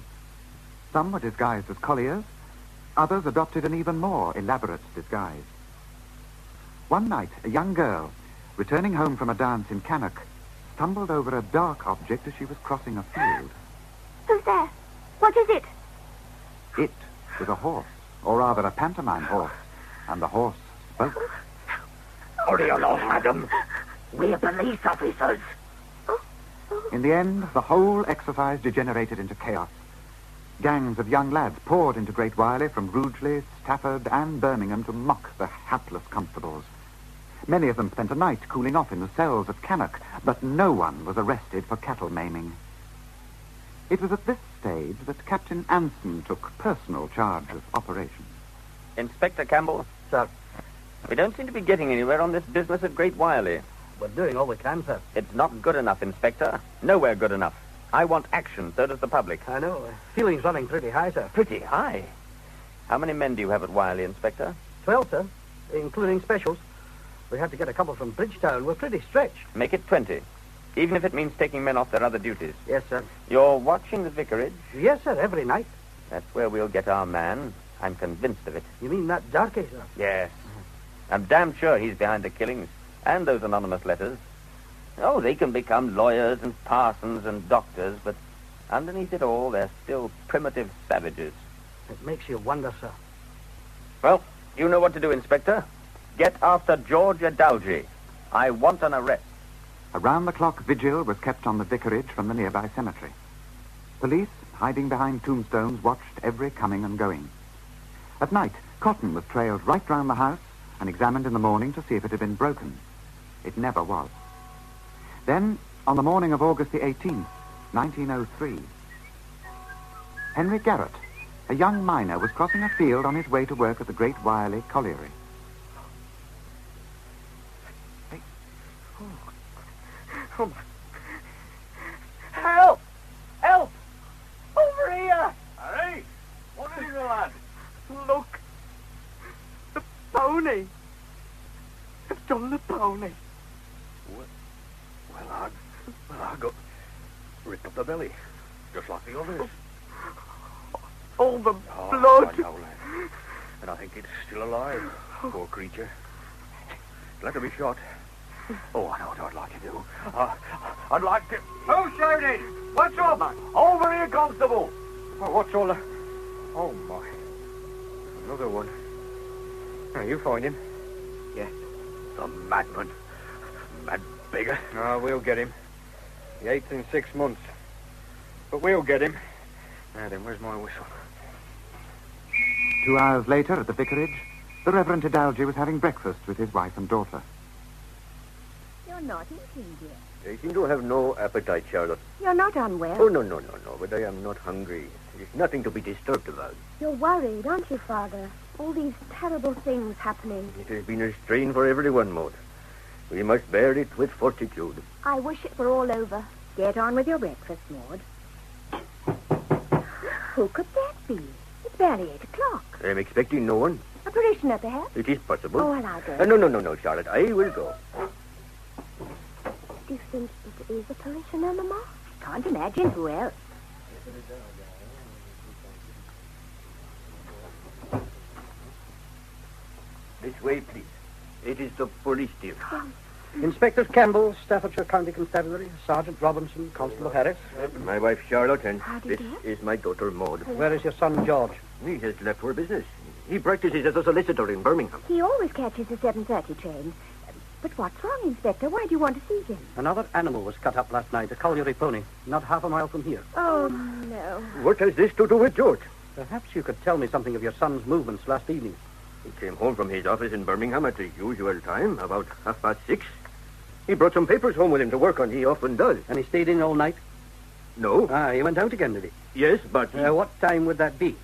Speaker 19: Some were disguised as colliers. Others adopted an even more elaborate disguise. One night, a young girl, returning home from a dance in Cannock, stumbled over a dark object as she was crossing a field.
Speaker 9: Who's there? What is it?
Speaker 19: It was a horse, or rather a pantomime horse, and the horse spoke.
Speaker 23: Hurry along, madam. We're police officers.
Speaker 19: In the end, the whole exercise degenerated into chaos. Gangs of young lads poured into Great Wiley from Rugeley, Stafford, and Birmingham to mock the hapless constables. Many of them spent a night cooling off in the cells at Cannock, but no one was arrested for cattle maiming. It was at this stage that Captain Anson took personal charge of operations.
Speaker 24: Inspector Campbell?
Speaker 22: Sir.
Speaker 24: We don't seem to be getting anywhere on this business at Great Wiley.
Speaker 22: We're doing all we can, sir.
Speaker 24: It's not good enough, Inspector. Nowhere good enough. I want action, so does the public.
Speaker 22: I know. Feeling's running pretty high, sir.
Speaker 24: Pretty high? How many men do you have at Wiley, Inspector?
Speaker 22: 12, sir, including specials. We had to get a couple from Bridgetown. We're pretty stretched.
Speaker 24: Make it 20, even if it means taking men off their other duties.
Speaker 22: Yes, sir.
Speaker 24: You're watching the vicarage?
Speaker 22: Yes, sir, every night.
Speaker 24: That's where we'll get our man. I'm convinced of it.
Speaker 22: You mean that darky, sir?
Speaker 24: Yes. I'm damn sure he's behind the killings and those anonymous letters. Oh, they can become lawyers and parsons and doctors, but Underneath it all, they're still primitive savages.
Speaker 20: It makes you wonder, sir.
Speaker 24: Well, you know what to do, Inspector. Get after George Adalji. I want an arrest.
Speaker 19: A round-the-clock vigil was kept on the vicarage from the nearby cemetery. Police, hiding behind tombstones, watched every coming and going. At night, cotton was trailed right round the house and examined in the morning to see if it had been broken. It never was. Then, on the morning of August the 18th, 1903, Henry Garrett, a young miner, was crossing a field on his way to work at the Great Wireley Colliery.
Speaker 23: Oh, my. Help! Help! Over here! Harry! What is it, lad? Look! The pony! They've done the pony. Well, I got ripped up the belly, just like the others. All the blood! I know, lad. And I think it's still alive, poor creature. It'll have to be shot. Oh, I know what I'd like to do. I'd like to... Who's shouting? What's up? Over here, Constable! Oh, what's all the... Oh, my. Another one. Now, you find him? Yeah. The madman. Mad beggar. Oh, we'll get him. The 8th in 6 months. But we'll get him. Now then, where's my whistle?
Speaker 19: 2 hours later, at the vicarage, the Reverend Adalji was having breakfast with his wife and daughter.
Speaker 9: You're not eating, dear.
Speaker 22: I seem to have no appetite, Charlotte.
Speaker 9: You're not unwell.
Speaker 22: Oh, no, but I am not hungry. There's nothing to be disturbed about.
Speaker 9: You're worried, aren't you, Father? All these terrible things happening.
Speaker 22: It has been a strain for everyone, Maud. We must bear it with fortitude.
Speaker 9: I wish it were all over. Get on with your breakfast, Maud. Who could that be? It's barely 8 o'clock.
Speaker 22: I'm expecting no one.
Speaker 9: A parishioner, perhaps?
Speaker 22: It is possible.
Speaker 9: Oh, well, I'll go.
Speaker 22: No, Charlotte. I will go.
Speaker 9: Do you think it is a parishioner, Mama? I can't imagine who else.
Speaker 22: This way, please. It is the police team.
Speaker 20: Inspectors Campbell, Staffordshire County Constabulary, Sergeant Robinson, Constable Harris.
Speaker 22: My wife, Charlotte, and this is my daughter, Maud.
Speaker 20: Where is your son, George?
Speaker 22: He has left for business. He practices as a solicitor in Birmingham.
Speaker 9: He always catches the 7:30 train. But what's wrong, Inspector? Why do you want to see him?
Speaker 20: Another animal was cut up last night, a colliery pony, not half a mile from here.
Speaker 9: Oh, no.
Speaker 22: What has this to do with George?
Speaker 20: Perhaps you could tell me something of your son's movements last evening.
Speaker 22: He came home from his office in Birmingham at the usual time, about 6:30. He brought some papers home with him to work on. He often does.
Speaker 20: And he stayed in all night?
Speaker 22: No.
Speaker 20: He went out again, did he?
Speaker 22: Yes, but...
Speaker 20: what time would that be?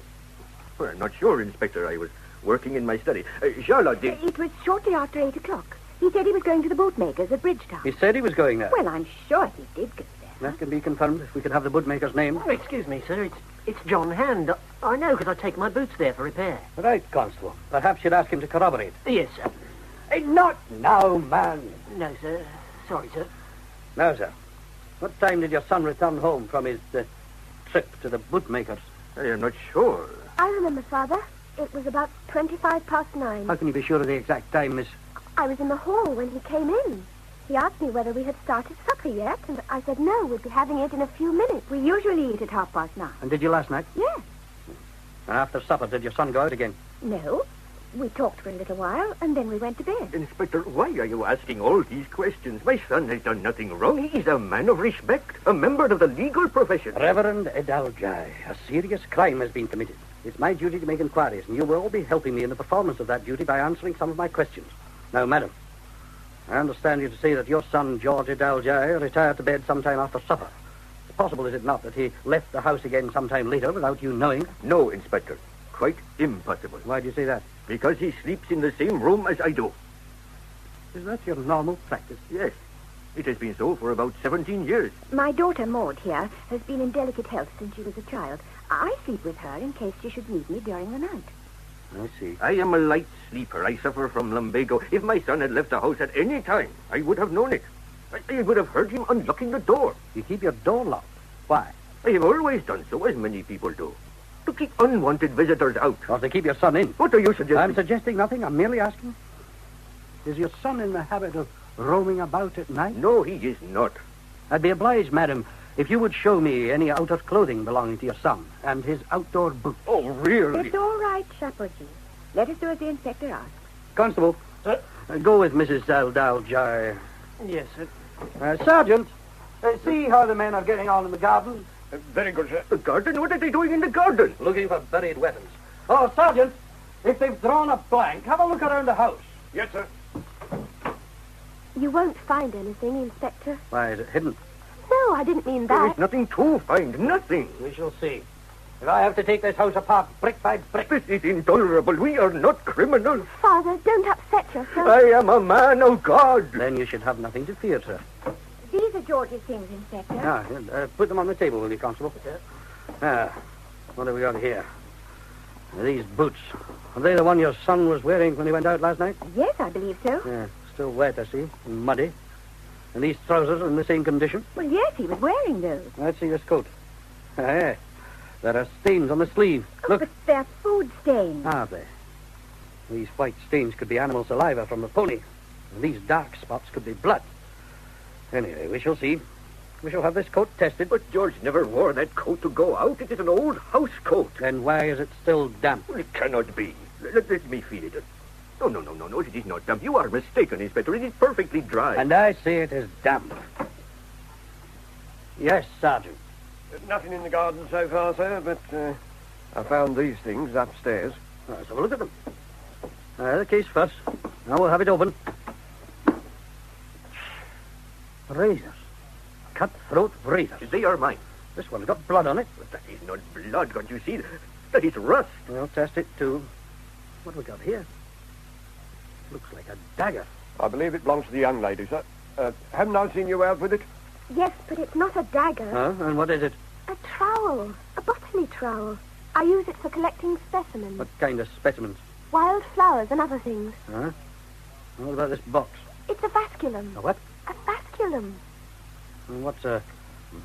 Speaker 22: Well, I'm not sure, Inspector. I was working in my study. Charlotte, did...
Speaker 9: It was shortly after 8 o'clock. He said he was going to the bootmakers at Bridgetown.
Speaker 20: He said he was going there?
Speaker 9: Well, I'm sure he did go there.
Speaker 20: That can be confirmed if we could have the bootmaker's name.
Speaker 7: Oh, excuse me, sir. It's John Hand. I know, because I take my boots there for repair.
Speaker 20: Right, Constable. Perhaps you'd ask him to corroborate.
Speaker 7: Yes, sir.
Speaker 20: Not now, man.
Speaker 7: No, sir. Sorry, sir.
Speaker 20: Now, sir. What time did your son return home from his trip to the bootmakers?
Speaker 22: I am not sure.
Speaker 9: I remember, Father. It was about 9:25.
Speaker 20: How can you be sure of the exact time, miss?
Speaker 9: I was in the hall when he came in. He asked me whether we had started supper yet, and I said no, we'd be having it in a few minutes. We usually eat at 9:30.
Speaker 20: And did you last night?
Speaker 9: Yes.
Speaker 20: And after supper, did your son go out again?
Speaker 9: No. We talked for a little while, and then we went to bed.
Speaker 22: Inspector, why are you asking all these questions? My son has done nothing wrong. He's a man of respect, a member of the legal profession.
Speaker 20: Reverend Adalji, a serious crime has been committed. It's my duty to make inquiries, and you will all be helping me in the performance of that duty by answering some of my questions. Now, madam, I understand you to say that your son, George Adalji, retired to bed sometime after supper. It's possible, is it not, that he left the house again sometime later without you knowing?
Speaker 22: No, Inspector. Quite impossible.
Speaker 20: Why do you say that?
Speaker 22: Because he sleeps in the same room as I do.
Speaker 20: Is that your normal practice?
Speaker 22: Yes. It has been so for about 17 years.
Speaker 9: My daughter, Maud, here, has been in delicate health since she was a child. I sleep with her in case she should need me during the night.
Speaker 20: I see.
Speaker 22: I am a light sleeper. I suffer from lumbago. If my son had left the house at any time, I would have known it. I would have heard him unlocking the door.
Speaker 20: You keep your door locked. Why?
Speaker 22: I have always done so, as many people do. To keep unwanted visitors out.
Speaker 20: Or to keep your son in.
Speaker 22: What are you suggesting?
Speaker 20: I'm suggesting nothing. I'm merely asking. Is your son in the habit of roaming about at night?
Speaker 22: No, he is not.
Speaker 20: I'd be obliged, madam,
Speaker 12: if you would show me any outer clothing belonging to your son and his outdoor boots.
Speaker 22: Oh, really?
Speaker 14: It's all right, Chapoji. Let us do as the inspector asks.
Speaker 12: Constable, go with Mrs. Aldalji.
Speaker 23: Yes, sir.
Speaker 12: Sergeant, see how the men are getting on in the garden.
Speaker 22: Very good, sir. The garden? What are they doing in the garden?
Speaker 12: Looking for buried weapons. Oh, Sergeant, if they've drawn a blank, have a look around the house.
Speaker 22: Yes, sir.
Speaker 14: You won't find anything, Inspector.
Speaker 12: Why, is it hidden?
Speaker 14: No, I didn't mean
Speaker 22: There
Speaker 14: that.
Speaker 22: is nothing to find. Nothing.
Speaker 12: We shall see. If I have to take this house apart brick by brick...
Speaker 22: This is intolerable. We are not criminals.
Speaker 14: Father, don't upset yourself.
Speaker 22: I am a man of God.
Speaker 12: Then you should have nothing to fear, sir.
Speaker 14: These are George's things, Inspector.
Speaker 12: Put them on the table, will you, Constable? What have we got here? These boots. Are they the one your son was wearing when he went out last night?
Speaker 14: Yes, I believe so.
Speaker 12: Yeah, still wet, I see, and muddy. And these trousers are in the same condition?
Speaker 14: Well, yes, he was wearing those.
Speaker 12: Let's see this coat. There are stains on the sleeve. Look.
Speaker 14: But they're food stains.
Speaker 12: Are they? These white stains could be animal saliva from the pony. And these dark spots could be blood. Anyway, we shall see. We shall have this coat tested.
Speaker 22: But George never wore that coat to go out. It is an old house coat.
Speaker 12: Then why is it still damp?
Speaker 22: Well, it cannot be. Let me feel it. No, it is not damp. You are mistaken, Inspector. It is perfectly dry.
Speaker 12: And I say it is damp. Yes, Sergeant.
Speaker 23: There's nothing in the garden so far, sir, but I found these things upstairs.
Speaker 12: Let's have a look at them. The case first. Now we'll have it open. Razors. Cutthroat razors.
Speaker 22: They are mine.
Speaker 12: This one's got blood on it.
Speaker 22: But that is not blood, can't you see? That is rust.
Speaker 12: We'll test it, too. What have we got here? Looks like a dagger.
Speaker 23: I believe it belongs to the young lady, sir. Haven't I seen you out with it?
Speaker 14: Yes, but it's not a dagger.
Speaker 12: And what is it?
Speaker 14: A trowel. A botany trowel. I use it for collecting specimens.
Speaker 12: What kind of specimens?
Speaker 14: Wild flowers and other things.
Speaker 12: What about this box?
Speaker 14: It's a vasculum.
Speaker 12: A what?
Speaker 14: A vasculum.
Speaker 12: And what's a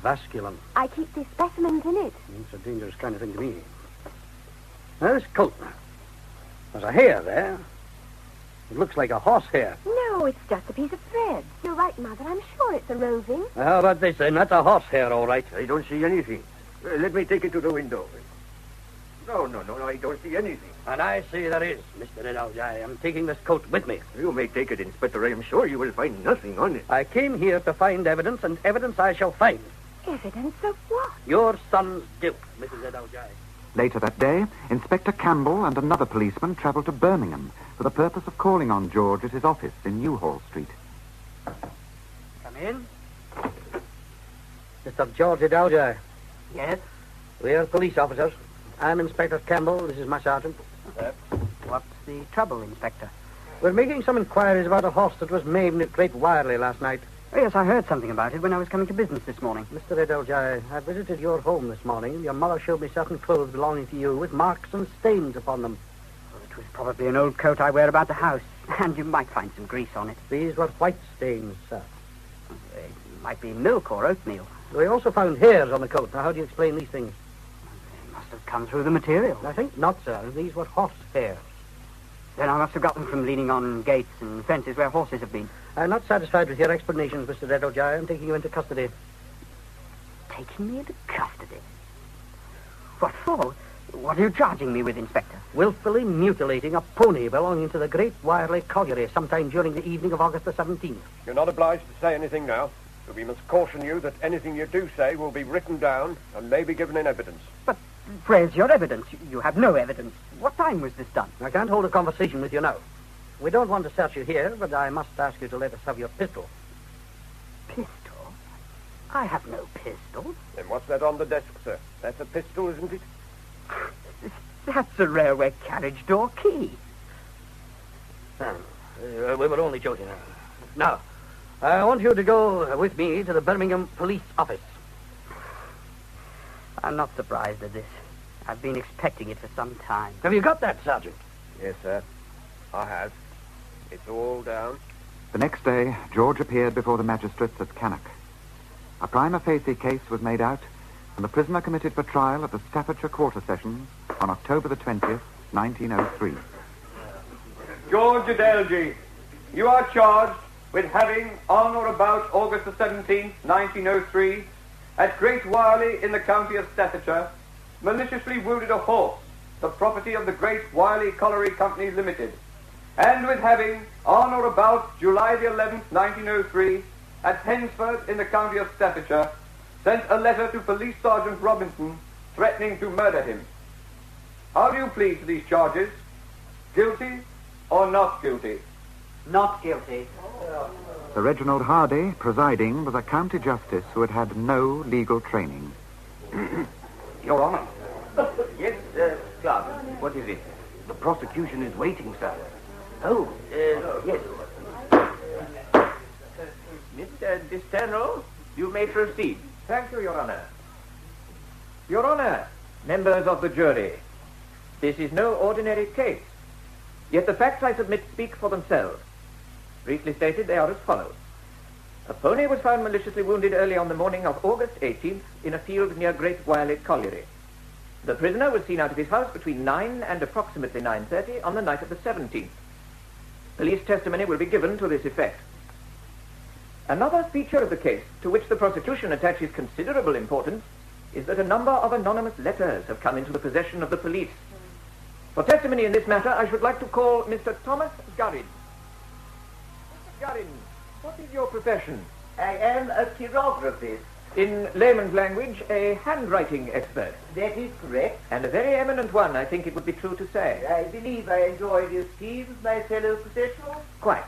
Speaker 12: vasculum?
Speaker 14: I keep the specimens in it.
Speaker 12: It's a dangerous kind of thing to me. Now, this coat. There's a hair there. It looks like a horse hair.
Speaker 14: No, it's just a piece of thread. You're right, Mother. I'm sure it's a roving.
Speaker 12: How about this, then? That's a horse hair, all right.
Speaker 22: I don't see anything. Let me take it to the window. No, I don't see anything.
Speaker 12: And I say there is, Mr. Rinaldi. I'm taking this coat with me.
Speaker 22: You may take it, Inspector. I am sure you will find nothing on it.
Speaker 12: I came here to find evidence, and evidence I shall find.
Speaker 14: Evidence of what?
Speaker 12: Your son's guilt, Mrs. Rinaldi.
Speaker 19: Later that day, Inspector Campbell and another policeman travelled to Birmingham for the purpose of calling on George at his office in Newhall Street.
Speaker 12: Come in. Mr. George Adalji.
Speaker 7: Yes?
Speaker 12: We're police officers. I'm Inspector Campbell. This is my sergeant.
Speaker 7: What's the trouble, Inspector?
Speaker 12: We're making some inquiries about a horse that was maimed at Great Wireley last night.
Speaker 7: Oh, yes, I heard something about it when I was coming to business this morning.
Speaker 12: Mr. Adalji, I visited your home this morning. Your mother showed me certain clothes belonging to you with marks and stains upon them.
Speaker 7: Well, it was probably an old coat I wear about the house, and you might find some grease on it.
Speaker 12: These were white stains, sir.
Speaker 7: It might be milk or oatmeal.
Speaker 12: We also found hairs on the coat. Now, how do you explain these things?
Speaker 7: They must have come through the material.
Speaker 12: I think not, sir. These were horse hairs.
Speaker 7: Then I must have got them from leaning on gates and fences where horses have been.
Speaker 12: I'm not satisfied with your explanations, Mr. Adalji. I'm taking you into custody.
Speaker 7: Taking me into custody? What for? What are you charging me with, Inspector?
Speaker 12: Willfully mutilating a pony belonging to the Great Wireley Colliery sometime during the evening of August the 17th.
Speaker 23: You're not obliged to say anything now, but we must caution you that anything you do say will be written down and may be given in evidence.
Speaker 7: But where's your evidence? You have no evidence. What time was this done?
Speaker 12: I can't hold a conversation with you now. We don't want to search you here, but I must ask you to let us have your pistol.
Speaker 7: Pistol? I have no pistol.
Speaker 23: Then what's that on the desk, sir? That's a pistol, isn't it?
Speaker 7: That's a railway carriage door key.
Speaker 12: We were only joking. Now, I want you to go with me to the Birmingham police office.
Speaker 7: I'm not surprised at this. I've been expecting it for some time.
Speaker 12: Have you got that, Sergeant?
Speaker 23: Yes, sir. I have. It's all down.
Speaker 19: The next day, George appeared before the magistrates at Cannock. A prima facie case was made out, and the prisoner committed for trial at the Staffordshire Quarter Sessions on October the 20th, 1903.
Speaker 23: George Adalji, you are charged with having, on or about August the 17th, 1903,
Speaker 22: at Great Wiley in the county of Staffordshire, maliciously wounded a horse, the property of the Great Wiley Colliery Company Limited, and with having, on or about July the 11th, 1903, at Pensford in the county of Staffordshire, sent a letter to Police Sergeant Robinson threatening to murder him. How do you plead to these charges? Guilty or not guilty?
Speaker 12: Not guilty.
Speaker 19: Sir Reginald Hardy, presiding, was a county justice who had had no legal training.
Speaker 22: Your Honour.
Speaker 23: Yes, Clark, what is it?
Speaker 22: The prosecution is waiting, sir.
Speaker 23: Oh, yes. Mr. Disterno, you may proceed.
Speaker 22: Thank you, Your Honour. Your Honour, members of the jury, this is no ordinary case. Yet the facts I submit speak for themselves. Briefly stated, they are as follows. A pony was found maliciously wounded early on the morning of August 18th in a field near Great Wiley Colliery. The prisoner was seen out of his house between 9 and approximately 9:30 on the night of the 17th. Police testimony will be given to this effect. Another feature of the case, to which the prosecution attaches considerable importance, is that a number of anonymous letters have come into the possession of the police. For testimony in this matter, I should like to call Mr. Thomas Gurrin. Mr. Gurrin, what is your profession?
Speaker 20: I am a chirographist.
Speaker 22: In layman's language, a handwriting expert.
Speaker 20: That is correct.
Speaker 22: And a very eminent one, I think it would be true to say.
Speaker 20: I believe I enjoy the esteem of my fellow professionals.
Speaker 22: Quite.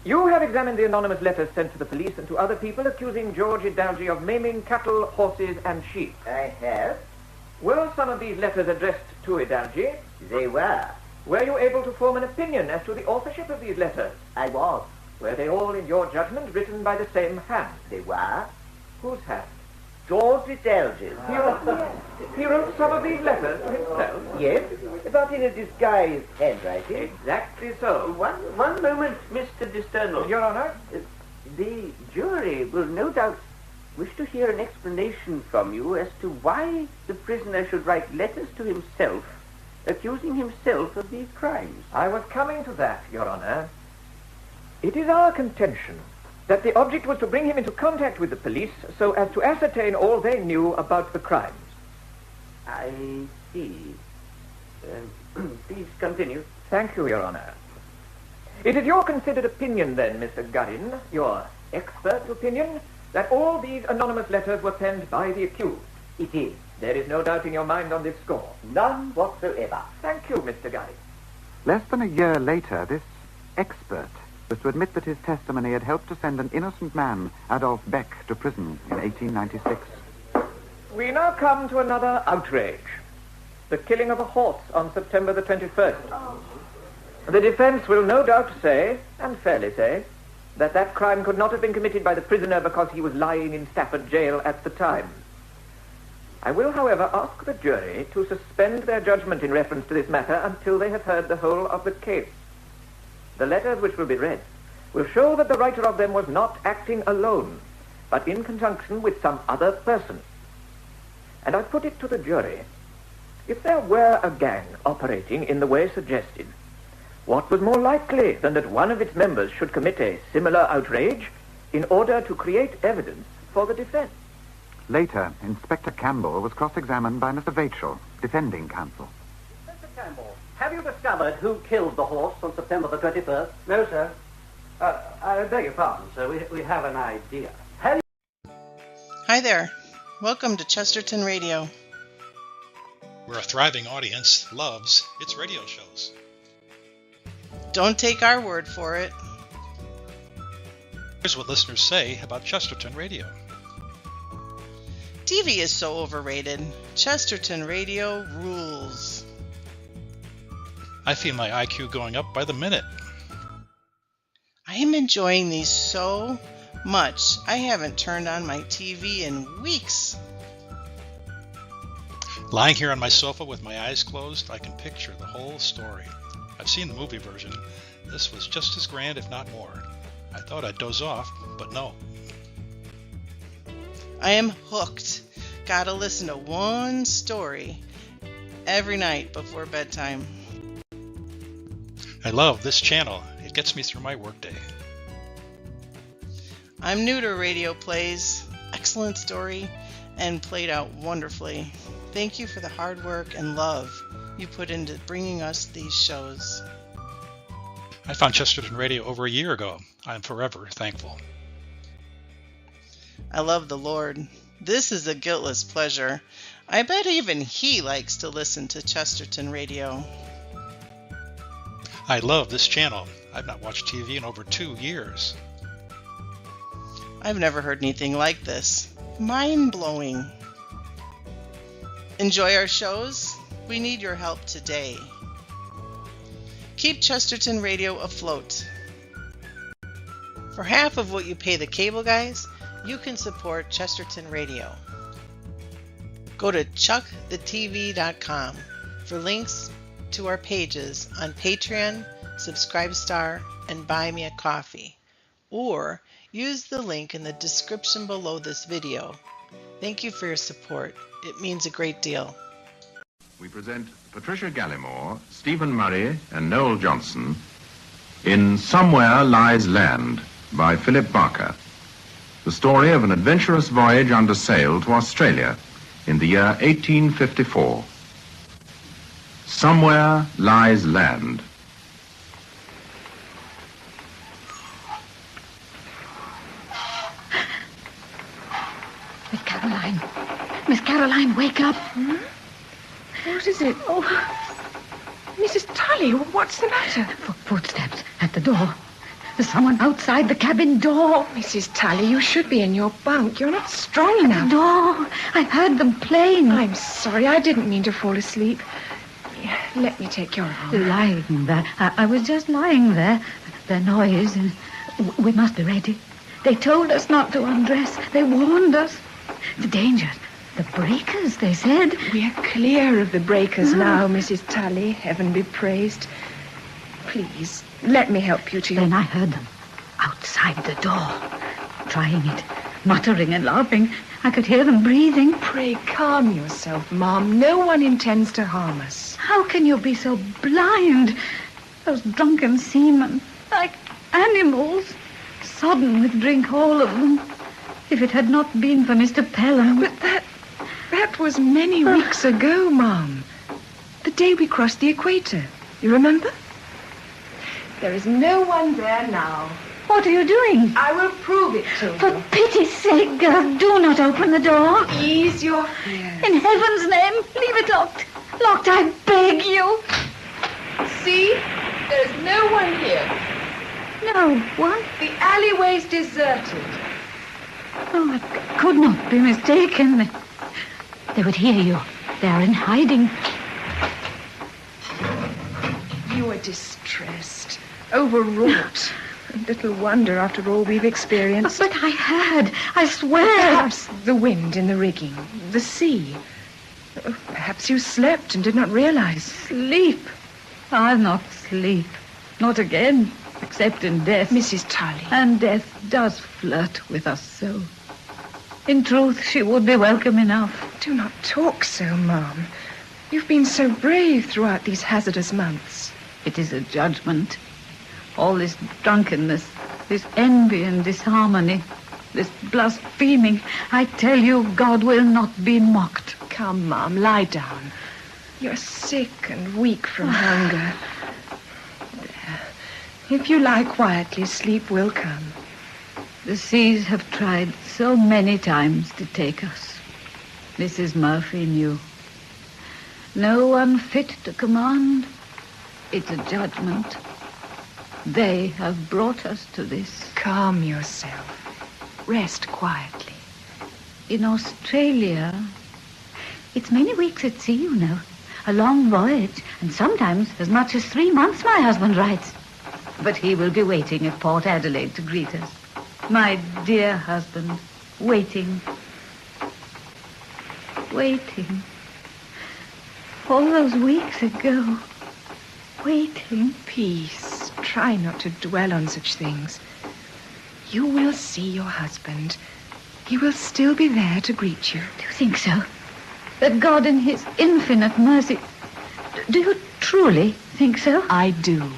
Speaker 22: You have examined the anonymous letters sent to the police and to other people accusing George Idalgi of maiming cattle, horses, and sheep.
Speaker 20: I have.
Speaker 22: Were some of these letters addressed to Idalgi?
Speaker 20: They were.
Speaker 22: Were you able to form an opinion as to the authorship of these letters?
Speaker 20: I was.
Speaker 22: Were they all, in your judgment, written by the same hand?
Speaker 20: They were.
Speaker 22: Whose hand?
Speaker 20: George Idalgi's.
Speaker 22: He wrote some of these letters to himself?
Speaker 20: Yes, but in a disguised handwriting.
Speaker 22: Exactly so.
Speaker 20: One moment, Mr. Disterno.
Speaker 22: Your Honour?
Speaker 20: The jury will no doubt wish to hear an explanation from you as to why the prisoner should write letters to himself, accusing himself of these crimes.
Speaker 22: I was coming to that, Your Honour. It is our contention that the object was to bring him into contact with the police so as to ascertain all they knew about the crimes.
Speaker 20: I see. Please continue.
Speaker 22: Thank you, Your Honour. It is your considered opinion, then, Mr. Gurrin, your expert opinion, that all these anonymous letters were penned by the accused.
Speaker 20: It is.
Speaker 22: There is no doubt in your mind on this score.
Speaker 20: None whatsoever.
Speaker 22: Thank you, Mr. Gurrin.
Speaker 19: Less than a year later, this expert was to admit that his testimony had helped to send an innocent man, Adolf Beck, to prison in 1896.
Speaker 22: We now come to another outrage. The killing of a horse on September the 21st. The defense will no doubt say, and fairly say, that that crime could not have been committed by the prisoner because he was lying in Stafford jail at the time. I will, however, ask the jury to suspend their judgment in reference to this matter until they have heard the whole of the case. The letters which will be read will show that the writer of them was not acting alone, but in conjunction with some other person. And I put it to the jury, if there were a gang operating in the way suggested, what was more likely than that one of its members should commit a similar outrage in order to create evidence for the defense?
Speaker 19: Later, Inspector Campbell was cross-examined by Mr. Vachel, defending counsel.
Speaker 12: Mr. Campbell, have you discovered who killed the horse on September the 21st? No, sir. I beg your pardon, sir. We have an idea.
Speaker 5: Hi there. Welcome to Chesterton Radio.
Speaker 15: Where a thriving audience loves its radio shows.
Speaker 5: Don't take our word for it.
Speaker 15: Here's what listeners say about Chesterton Radio.
Speaker 5: TV is so overrated. Chesterton Radio rules.
Speaker 15: I feel my IQ going up by the minute.
Speaker 5: I am enjoying these so much. I haven't turned on my TV in weeks.
Speaker 15: Lying here on my sofa with my eyes closed, I can picture the whole story. I've seen the movie version. This was just as grand, if not more. I thought I'd doze off, but no.
Speaker 5: I am hooked. Gotta listen to one story every night before bedtime.
Speaker 15: I love this channel. It gets me through my workday.
Speaker 5: I'm new to radio plays. excellent story and played out wonderfully. Thank you for the hard work and love you put into bringing us these shows.
Speaker 15: I found Chesterton Radio over a year ago. I'm forever thankful.
Speaker 5: I love the Lord. This is a guiltless pleasure. I bet even he likes to listen to Chesterton Radio.
Speaker 15: I love this channel. I've not watched TV in over 2 years.
Speaker 5: I've never heard anything like this. Mind-blowing. Enjoy our shows? We need your help today. Keep Chesterton Radio afloat. For half of what you pay the cable guys, you can support Chesterton Radio. Go to chuckthetv.com for links to our pages on Patreon, Subscribestar, and Buy Me a Coffee, or use the link in the description below this video. Thank you for your support. It means a great deal.
Speaker 4: We present Patricia Gallimore, Stephen Murray, and Noel Johnson in Somewhere Lies Land by Philip Barker, the story of an adventurous voyage under sail to Australia in the year 1854. Somewhere Lies Land.
Speaker 13: Miss Caroline, wake up.
Speaker 21: What is it? Oh, Mrs. Tully, what's the matter?
Speaker 13: Footsteps at the door. There's someone outside the cabin door.
Speaker 21: Mrs. Tully, you should be in your bunk. You're not strong enough.
Speaker 13: At the door. I heard them plain.
Speaker 21: I'm sorry. I didn't mean to fall asleep. Let me take your arm.
Speaker 13: Lying there. I was just lying there. Their noise. We must be ready. They told us not to undress. They warned us. The danger. The breakers, they said.
Speaker 21: We're clear of the breakers now, Mrs. Tully. Heaven be praised. Please, let me help you to your...
Speaker 13: Then I heard them outside the door, trying it, muttering and laughing. I could hear them breathing.
Speaker 21: Pray calm yourself, Mom. No one intends to harm us.
Speaker 13: How can you be so blind? Those drunken seamen, like animals, sodden with drink, all of them. If it had not been for Mr. Pelham...
Speaker 21: But that was many weeks ago, Mom. The day we crossed the equator. You remember? There is no one there now.
Speaker 13: What are you doing?
Speaker 21: I will prove it to you.
Speaker 13: For pity's sake, girl, do not open the door.
Speaker 21: Ease your fears.
Speaker 13: In heaven's name, leave it locked. Locked, I beg you.
Speaker 21: See? There is no one here.
Speaker 13: No one?
Speaker 21: The alleyway's deserted.
Speaker 13: Oh, I could not be mistaken. They would hear you. They are in hiding.
Speaker 21: You are distressed, overwrought. Little wonder after all we've experienced.
Speaker 13: But I had, I swear.
Speaker 21: Perhaps the wind in the rigging, the sea. Perhaps you slept and did not realize.
Speaker 13: Sleep? I'll not sleep. Not again, except in death.
Speaker 21: Mrs. Tully.
Speaker 13: And death does flirt with us so. In truth, she would be welcome enough.
Speaker 21: Do not talk so, Mom. You've been so brave throughout these hazardous months.
Speaker 13: It is a judgment. All this drunkenness, this envy and disharmony, this blaspheming. I tell you, God will not be mocked.
Speaker 21: Come, Mom, lie down. You're sick and weak from hunger. There. If you lie quietly, sleep will come.
Speaker 13: The seas have tried so many times to take us. Mrs. Murphy knew. No one fit to command. It's a judgment. They have brought us to this.
Speaker 21: Calm yourself. Rest quietly.
Speaker 13: In Australia, it's many weeks at sea, you know. A long voyage, and sometimes as much as 3 months, my husband writes. But he will be waiting at Port Adelaide to greet us. My dear husband, waiting. Waiting. All those weeks ago. Waiting.
Speaker 21: Peace. Try not to dwell on such things. You will see your husband. He will still be there to greet you.
Speaker 13: Do you think so? That God in his infinite mercy... Do you truly think so?
Speaker 21: I do.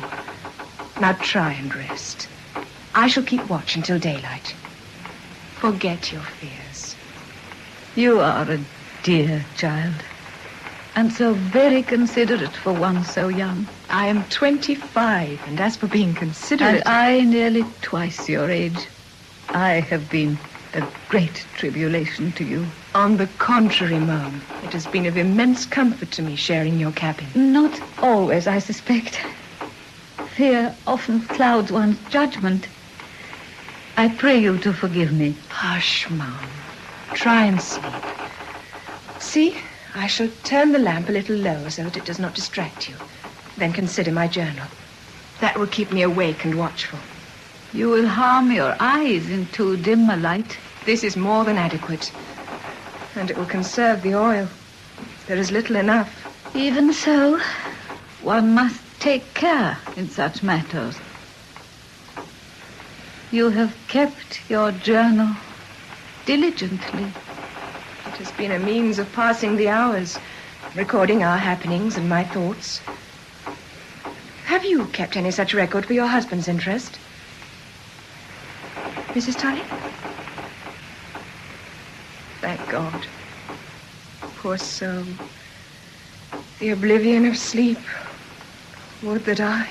Speaker 21: Now try and rest. I shall keep watch until daylight. Forget your fears.
Speaker 13: You are a dear child. And so very considerate for one so young.
Speaker 8: I am 25, and as for being considerate...
Speaker 13: And I nearly twice your age. I have been a great tribulation to you.
Speaker 8: On the contrary, Mom. It has been of immense comfort to me sharing your cabin.
Speaker 13: Not always, I suspect. Fear often clouds one's judgment. I pray you to forgive me.
Speaker 8: Hush, Mom. Try and sleep. See, I shall turn the lamp a little lower so that it does not distract you. Then consider my journal. That will keep me awake and watchful.
Speaker 13: You will harm your eyes in too dim a light.
Speaker 8: This is more than adequate. And it will conserve the oil. There is little enough.
Speaker 13: Even so, one must take care in such matters. You have kept your journal diligently.
Speaker 8: It has been a means of passing the hours, recording our happenings and my thoughts. Have you kept any such record for your husband's interest? Mrs. Tully? Thank God. Poor soul. The oblivion of sleep. Would that I...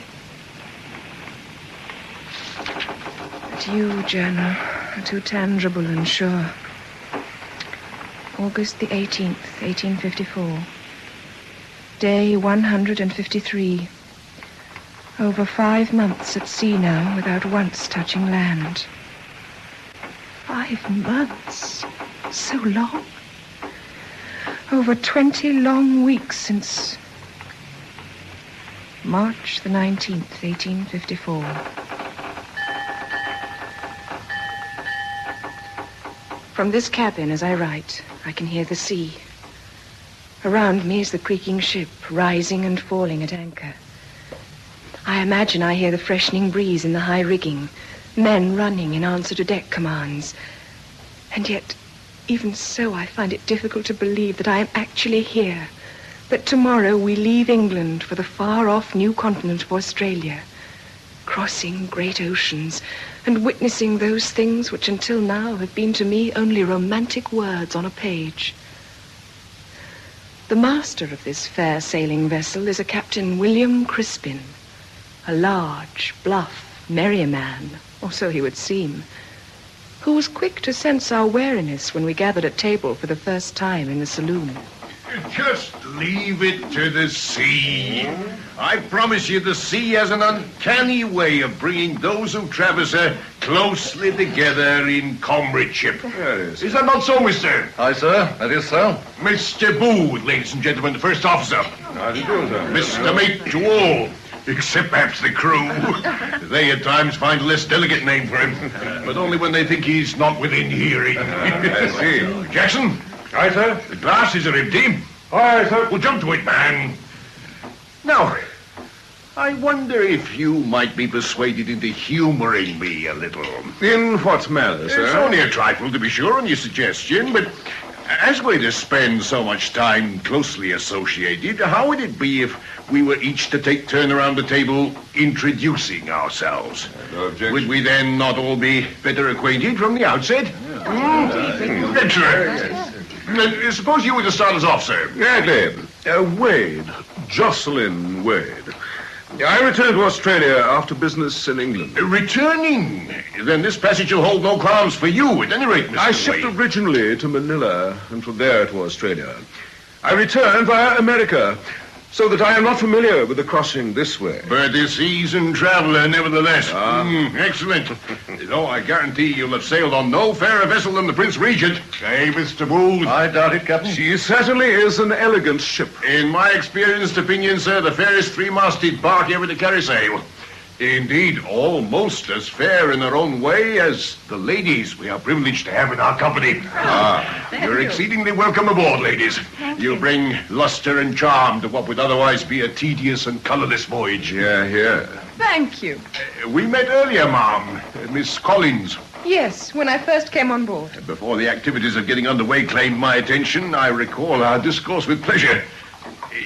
Speaker 8: But you, journal, are too tangible and sure. August the 18th, 1854. Day 153. Over 5 months at sea now without once touching land. 5 months? So long? Over 20 long weeks since... March the 19th, 1854. From this cabin, as I write, I can hear the sea. Around me is the creaking ship, rising and falling at anchor. I imagine I hear the freshening breeze in the high rigging, men running in answer to deck commands. And yet, even so, I find it difficult to believe that I am actually here, that tomorrow we leave England for the far-off new continent of Australia, crossing great oceans and witnessing those things which until now have been to me only romantic words on a page. The master of this fair sailing vessel is a Captain William Crispin, a large, bluff, merry man, or so he would seem, who was quick to sense our wariness when we gathered at table for the first time in the saloon.
Speaker 10: Just leave it to the sea. I promise you the sea has an uncanny way of bringing those who traverse her closely together in comradeship.
Speaker 16: Yes.
Speaker 10: Is that not so, mister?
Speaker 16: Aye, sir. That is so.
Speaker 10: Mr. Booth, ladies and gentlemen, the first officer.
Speaker 16: How do you do, sir?
Speaker 10: Mr. Mate to all, except perhaps the crew. They at times find a less delicate name for him, but only when they think he's not within hearing.
Speaker 16: I see.
Speaker 10: Jackson?
Speaker 16: Aye, sir.
Speaker 10: The glasses are empty.
Speaker 16: Aye, sir.
Speaker 10: Well, jump to it, man. Now, I wonder if you might be persuaded into humouring me a little.
Speaker 16: In what manner, sir?
Speaker 10: It's only a trifle, to be sure, on your suggestion, but as we're to spend so much time closely associated, how would it be if we were each to take turn around the table introducing ourselves?
Speaker 16: No objection.
Speaker 10: Would we then not all be better acquainted from the outset? Excellent. Suppose you were to start us off, sir.
Speaker 16: Gladly. Wade. Jocelyn Wade. I returned to Australia after business in England.
Speaker 10: Returning? Then this passage will hold no qualms for you, at any rate, Mr.
Speaker 16: I shipped
Speaker 10: Wade.
Speaker 16: originally to Manila, and from there to Australia. I returned via America, so that I am not familiar with the crossing this way.
Speaker 10: But a seasoned traveler, nevertheless. Excellent. Though I guarantee you'll have sailed on no fairer vessel than the Prince Regent. Hey, Mr. Booth.
Speaker 16: I doubt it, Captain. She certainly is an elegant ship.
Speaker 10: In my experienced opinion, sir, the fairest three-masted bark ever to carry sail. Indeed, almost as fair in their own way as the ladies we are privileged to have in our company. You're exceedingly welcome aboard, ladies. You bring luster and charm to what would otherwise be a tedious and colourless voyage.
Speaker 16: Yeah.
Speaker 8: Thank you.
Speaker 10: We met earlier, ma'am. Miss Collins.
Speaker 8: Yes, when I first came on board.
Speaker 10: Before the activities of getting underway claimed my attention, I recall our discourse with pleasure.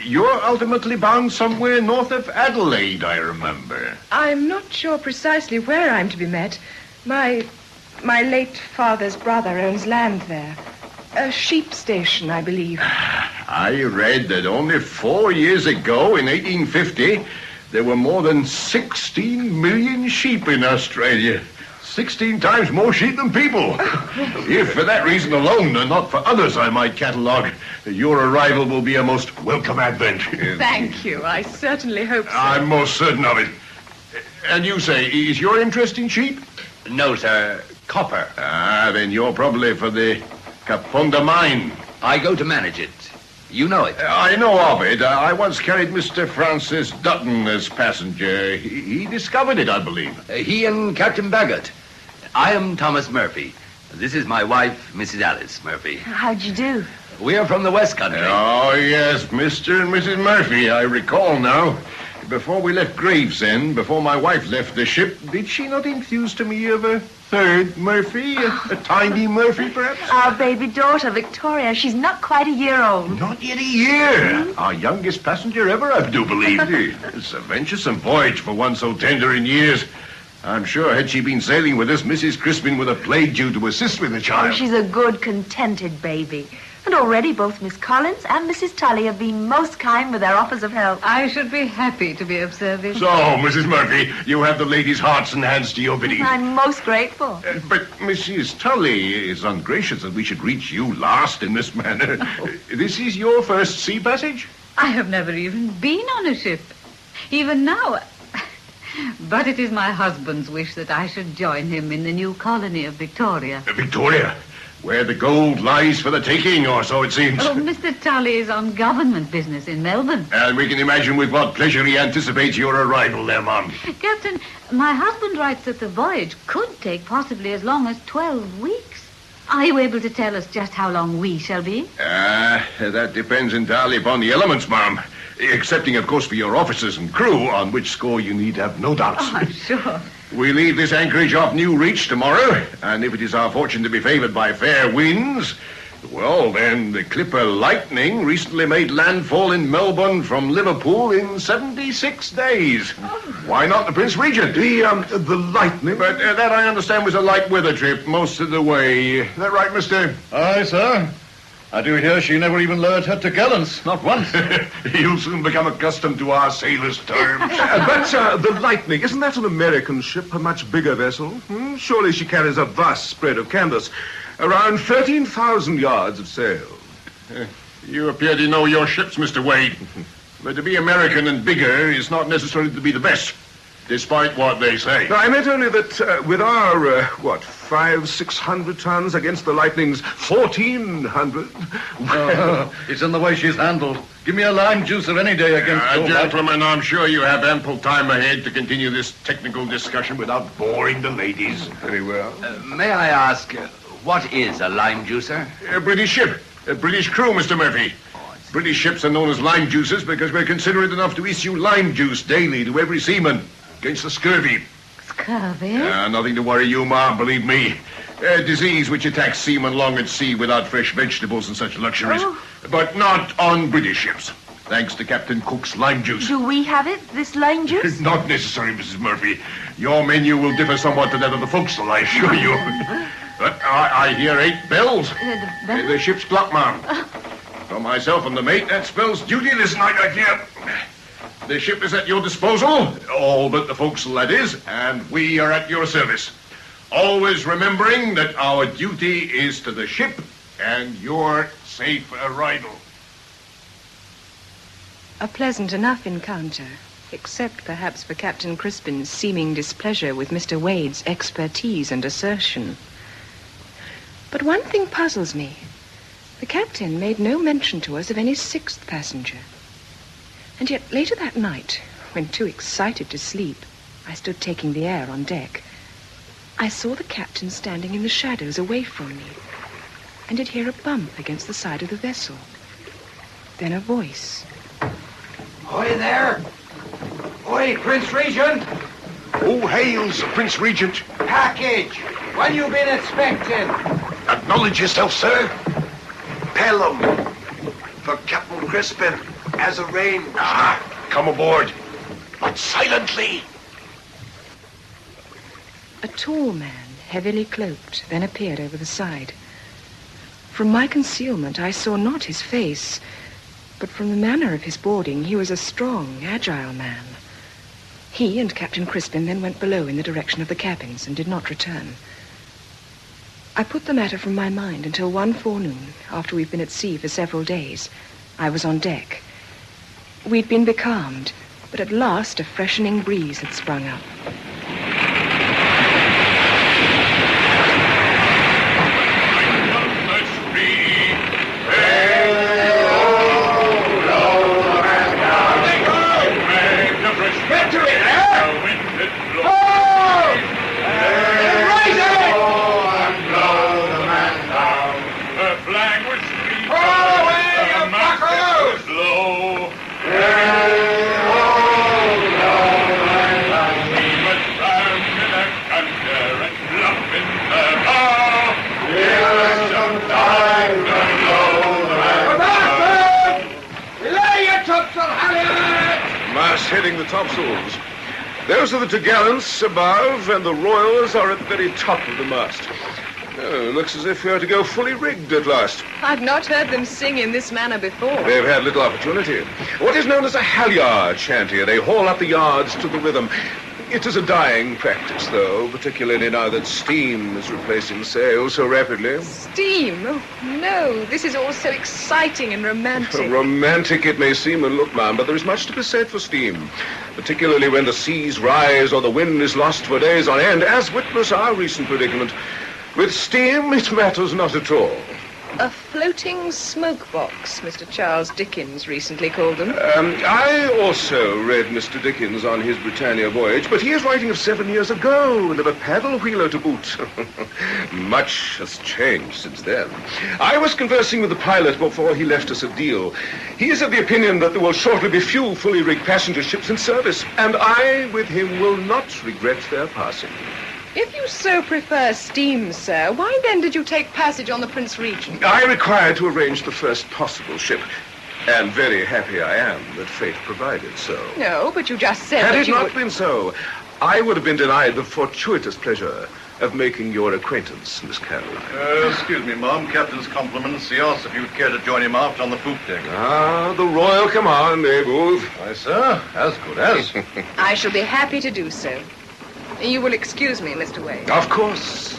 Speaker 10: You're ultimately bound somewhere north of Adelaide, I remember.
Speaker 8: I'm not sure precisely where I'm to be met. My late father's brother owns land there. A sheep station, I believe.
Speaker 10: I read that only 4 years ago, in 1850, there were more than 16 million sheep in Australia. 16 times more sheep than people. If for that reason alone, and not for others I might catalogue, your arrival will be a most welcome advent.
Speaker 8: Thank you. I certainly hope so.
Speaker 10: I'm most certain of it. And you say, is your interest in sheep?
Speaker 2: No, sir. Copper.
Speaker 10: Ah, then you're probably for the Kapunda mine.
Speaker 2: I go to manage it. You know it.
Speaker 10: I know of it. I once carried Mr. Francis Dutton as passenger. He discovered it, I believe.
Speaker 2: He and Captain Baggott. I am Thomas Murphy. This is my wife, Mrs. Alice Murphy.
Speaker 3: How'd you do?
Speaker 2: We are from the West Country.
Speaker 10: Oh, yes, Mr. and Mrs. Murphy, I recall now. Before we left Gravesend, before my wife left the ship, did she not enthuse to me of a third Murphy? A tiny Murphy, perhaps?
Speaker 3: Our baby daughter, Victoria. She's not quite a year old.
Speaker 10: Not yet a year. Our youngest passenger ever, I do believe. It's a venturesome voyage for one so tender in years. I'm sure had she been sailing with us, Mrs. Crispin would have played you to assist with the child.
Speaker 3: Oh, she's a good, contented baby. And already both Miss Collins and Mrs. Tully have been most kind with their offers of help.
Speaker 13: I should be happy to be of service.
Speaker 10: So, Mrs. Murphy, you have the ladies' hearts and hands to your bidding.
Speaker 3: I'm most grateful.
Speaker 10: But Mrs. Tully is ungracious that we should reach you last in this manner. This is your first sea passage?
Speaker 13: I have never even been on a ship. Even now. But it is my husband's wish that I should join him in the new colony of Victoria.
Speaker 10: Victoria? Where the gold lies for the taking, or so it seems.
Speaker 13: Oh, Mr. Tully is on government business in Melbourne.
Speaker 10: And we can imagine with what pleasure he anticipates your arrival there, Mum.
Speaker 13: Captain, my husband writes that the voyage could take possibly as long as 12 weeks. Are you able to tell us just how long we shall be?
Speaker 10: That depends entirely upon the elements, Mum. Excepting, of course, for your officers and crew, on which score you need have no doubts.
Speaker 13: Oh, I'm sure.
Speaker 10: We leave this anchorage off New Reach tomorrow, and if it is our fortune to be favoured by fair winds, well, then the clipper Lightning recently made landfall in Melbourne from Liverpool in 76 days. Why not the Prince Regent?
Speaker 16: The Lightning?
Speaker 10: But that, I understand, was a light weather trip most of the way. Is that right, mister?
Speaker 11: Aye, sir. I do hear she never even lowered her topgallants, not once.
Speaker 10: You'll soon become accustomed to our sailors' terms.
Speaker 16: But the Lightning, isn't that an American ship, a much bigger vessel? Surely she carries a vast spread of canvas. Around 13,000 yards of sail.
Speaker 10: You appear to know your ships, Mr. Wade. But to be American and bigger is not necessarily to be the best, despite what they say.
Speaker 16: I meant only that with our, 500-600 tons against the Lightning's 1,400.
Speaker 11: It's in the way she's handled. Give me a lime juicer any day against
Speaker 10: gentlemen, I'm sure you have ample time ahead to continue this technical discussion without boring the ladies. Very well.
Speaker 2: May I ask, what is a lime juicer?
Speaker 10: A British ship. A British crew, Mr. Murphy. British ships are known as lime juicers because we're considerate enough to issue lime juice daily to every seaman against the scurvy.
Speaker 13: Scurvy?
Speaker 10: Nothing to worry you, Ma'am, believe me. A disease which attacks seamen long at sea without fresh vegetables and such luxuries. But not on British ships, thanks to Captain Cook's lime juice.
Speaker 3: Do we have it, this lime juice?
Speaker 10: Not necessary, Mrs. Murphy. Your menu will differ somewhat to that of the forecastle, I assure you. But I hear 8 bells. The ship's clock, Ma'am. For myself and the mate, that spells duty this night, I fear. The ship is at your disposal, all but the forecastle, that is, and we are at your service. Always remembering that our duty is to the ship and your safe arrival.
Speaker 8: A pleasant enough encounter, except perhaps for Captain Crispin's seeming displeasure with Mr. Wade's expertise and assertion. But one thing puzzles me. The captain made no mention to us of any 6th passenger. And yet later that night, when too excited to sleep, I stood taking the air on deck, I saw the captain standing in the shadows away from me, and did hear a bump against the side of the vessel. Then a voice.
Speaker 22: Oi there! Oi, Prince Regent!
Speaker 10: Who hails the Prince Regent?
Speaker 22: Package! When you been expecting?
Speaker 10: Acknowledge yourself, sir.
Speaker 22: Pelham. For Captain Crispin, as arranged.
Speaker 10: Come aboard. But silently.
Speaker 8: A tall man, heavily cloaked, then appeared over the side. From my concealment, I saw not his face, but from the manner of his boarding, he was a strong, agile man. He and Captain Crispin then went below in the direction of the cabins and did not return. I put the matter from my mind until one forenoon, after we'd been at sea for several days, I was on deck. We'd been becalmed, but at last a freshening breeze had sprung up.
Speaker 16: Heading the topsails. Those are the topgallants above, and the royals are at the very top of the mast. Oh, looks as if we are to go fully rigged at last.
Speaker 8: I've not heard them sing in this manner before.
Speaker 16: They've had little opportunity. What is known as a halyard chanty. They haul up the yards to the rhythm. It is a dying practice, though, particularly now that steam is replacing sail so rapidly.
Speaker 8: Steam? Oh, no. This is all so exciting and romantic.
Speaker 16: Romantic it may seem and look, ma'am, but there is much to be said for steam, particularly when the seas rise or the wind is lost for days on end, as witness our recent predicament. With steam, it matters not at all.
Speaker 8: A floating smoke box, Mr. Charles Dickens recently called them.
Speaker 16: I also read Mr. Dickens on his Britannia voyage, but he is writing of 7 years ago, and of a paddle wheeler to boot. Much has changed since then. I was conversing with the pilot before he left us at Deal. He is of the opinion that there will shortly be few fully rigged passenger ships in service, and I, with him, will not regret their passing.
Speaker 8: If you so prefer steam, sir, why then did you take passage on the Prince Regent?
Speaker 16: I required to arrange the first possible ship, and very happy I am that fate provided so.
Speaker 8: No, but you just said
Speaker 16: Had
Speaker 8: that
Speaker 16: it
Speaker 8: you
Speaker 16: not been so, I would have been denied the fortuitous pleasure of making your acquaintance, Miss Caroline.
Speaker 11: Excuse me, Mom. Captain's compliments. He asked if you'd care to join him aft on the poop deck.
Speaker 16: Ah, the Royal Command, eh, Booth?
Speaker 11: Aye, sir. As good as.
Speaker 8: I shall be happy to do so. You will excuse me, Mr. Wade.
Speaker 16: Of course.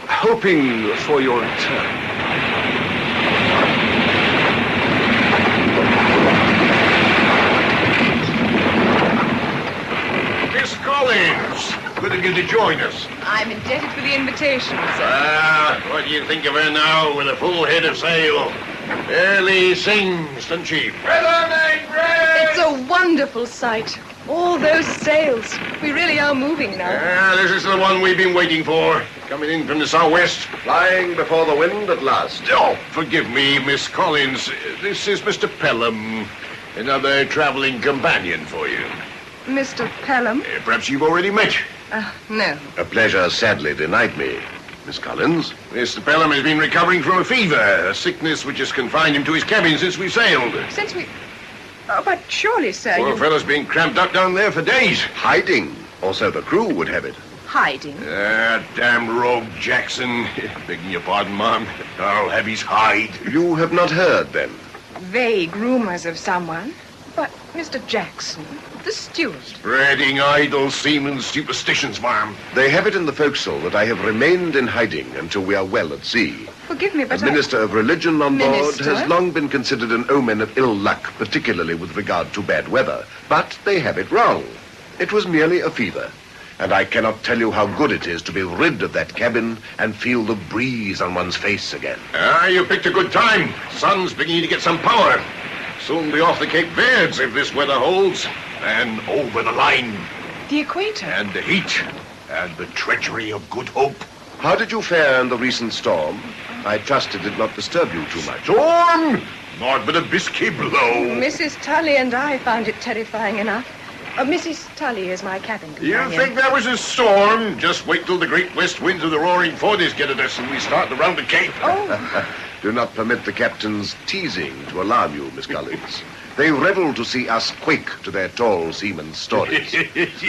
Speaker 16: Hoping for your return.
Speaker 10: Miss Collins, good of you to join us.
Speaker 8: I'm indebted for the invitation, sir.
Speaker 10: What do you think of her now with a full head of sail? Barely sings, doesn't she?
Speaker 8: It's a wonderful sight. All those sails. We really are moving now.
Speaker 10: This is the one we've been waiting for. Coming in from the southwest.
Speaker 11: Flying before the wind at last.
Speaker 10: Oh, forgive me, Miss Collins. This is Mr. Pelham. Another traveling companion for you.
Speaker 8: Mr. Pelham?
Speaker 10: Perhaps you've already met.
Speaker 8: No.
Speaker 10: A pleasure sadly denied me, Miss Collins. Mr. Pelham has been recovering from a fever, a sickness which has confined him to his cabin since we sailed.
Speaker 8: Since we... Oh, but surely, sir,
Speaker 10: Poor fellow's been cramped up down there for days.
Speaker 11: Hiding. Also, the crew would have it.
Speaker 8: Hiding?
Speaker 10: Damn rogue Jackson. Begging your pardon, Mom. I'll have his hide.
Speaker 11: You have not heard, then?
Speaker 8: Vague rumors of someone. But Mr. Jackson, the steward.
Speaker 10: Spreading idle seaman's superstitions, Ma'am.
Speaker 11: They have it in the forecastle that I have remained in hiding until we are well at sea.
Speaker 8: Forgive me, but
Speaker 11: A minister of religion on board
Speaker 8: Minister?
Speaker 11: has long been considered an omen of ill luck, particularly with regard to bad weather. But they have it wrong. It was merely a fever. And I cannot tell you how good it is to be rid of that cabin and feel the breeze on one's face again.
Speaker 10: You picked a good time. Sun's beginning to get some power. Soon be off the Cape Verdes if this weather holds. And over the line.
Speaker 8: The equator.
Speaker 10: And the heat. And the treachery of Good Hope.
Speaker 11: How did you fare in the recent storm? I trust it did not disturb you too much.
Speaker 10: Storm? Not but a bisky blow.
Speaker 8: Mrs. Tully and I found it terrifying enough. Mrs. Tully is my cabin companion.
Speaker 10: You think that was a storm? Just wait till the great west winds of the roaring 40s get at us and we start to round the Cape.
Speaker 8: Oh.
Speaker 11: Do not permit the captain's teasing to alarm you, Miss Collins. They revel to see us quake to their tall seaman's stories.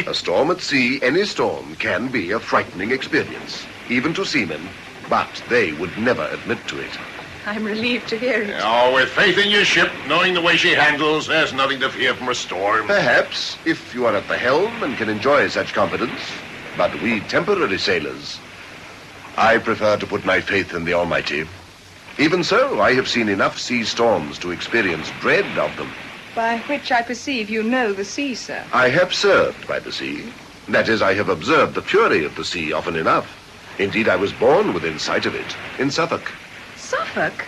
Speaker 11: A storm at sea, any storm, can be a frightening experience, even to seamen, but they would never admit to it.
Speaker 8: I'm relieved to hear it.
Speaker 10: Oh, with faith in your ship, knowing the way she handles, there's nothing to fear from a storm.
Speaker 11: Perhaps, if you are at the helm and can enjoy such confidence. But we temporary sailors, I prefer to put my faith in the Almighty. Even so, I have seen enough sea storms to experience dread of them.
Speaker 8: By which I perceive you know the sea, sir.
Speaker 11: I have served by the sea. That is, I have observed the fury of the sea often enough. Indeed, I was born within sight of it, in Suffolk.
Speaker 8: Suffolk?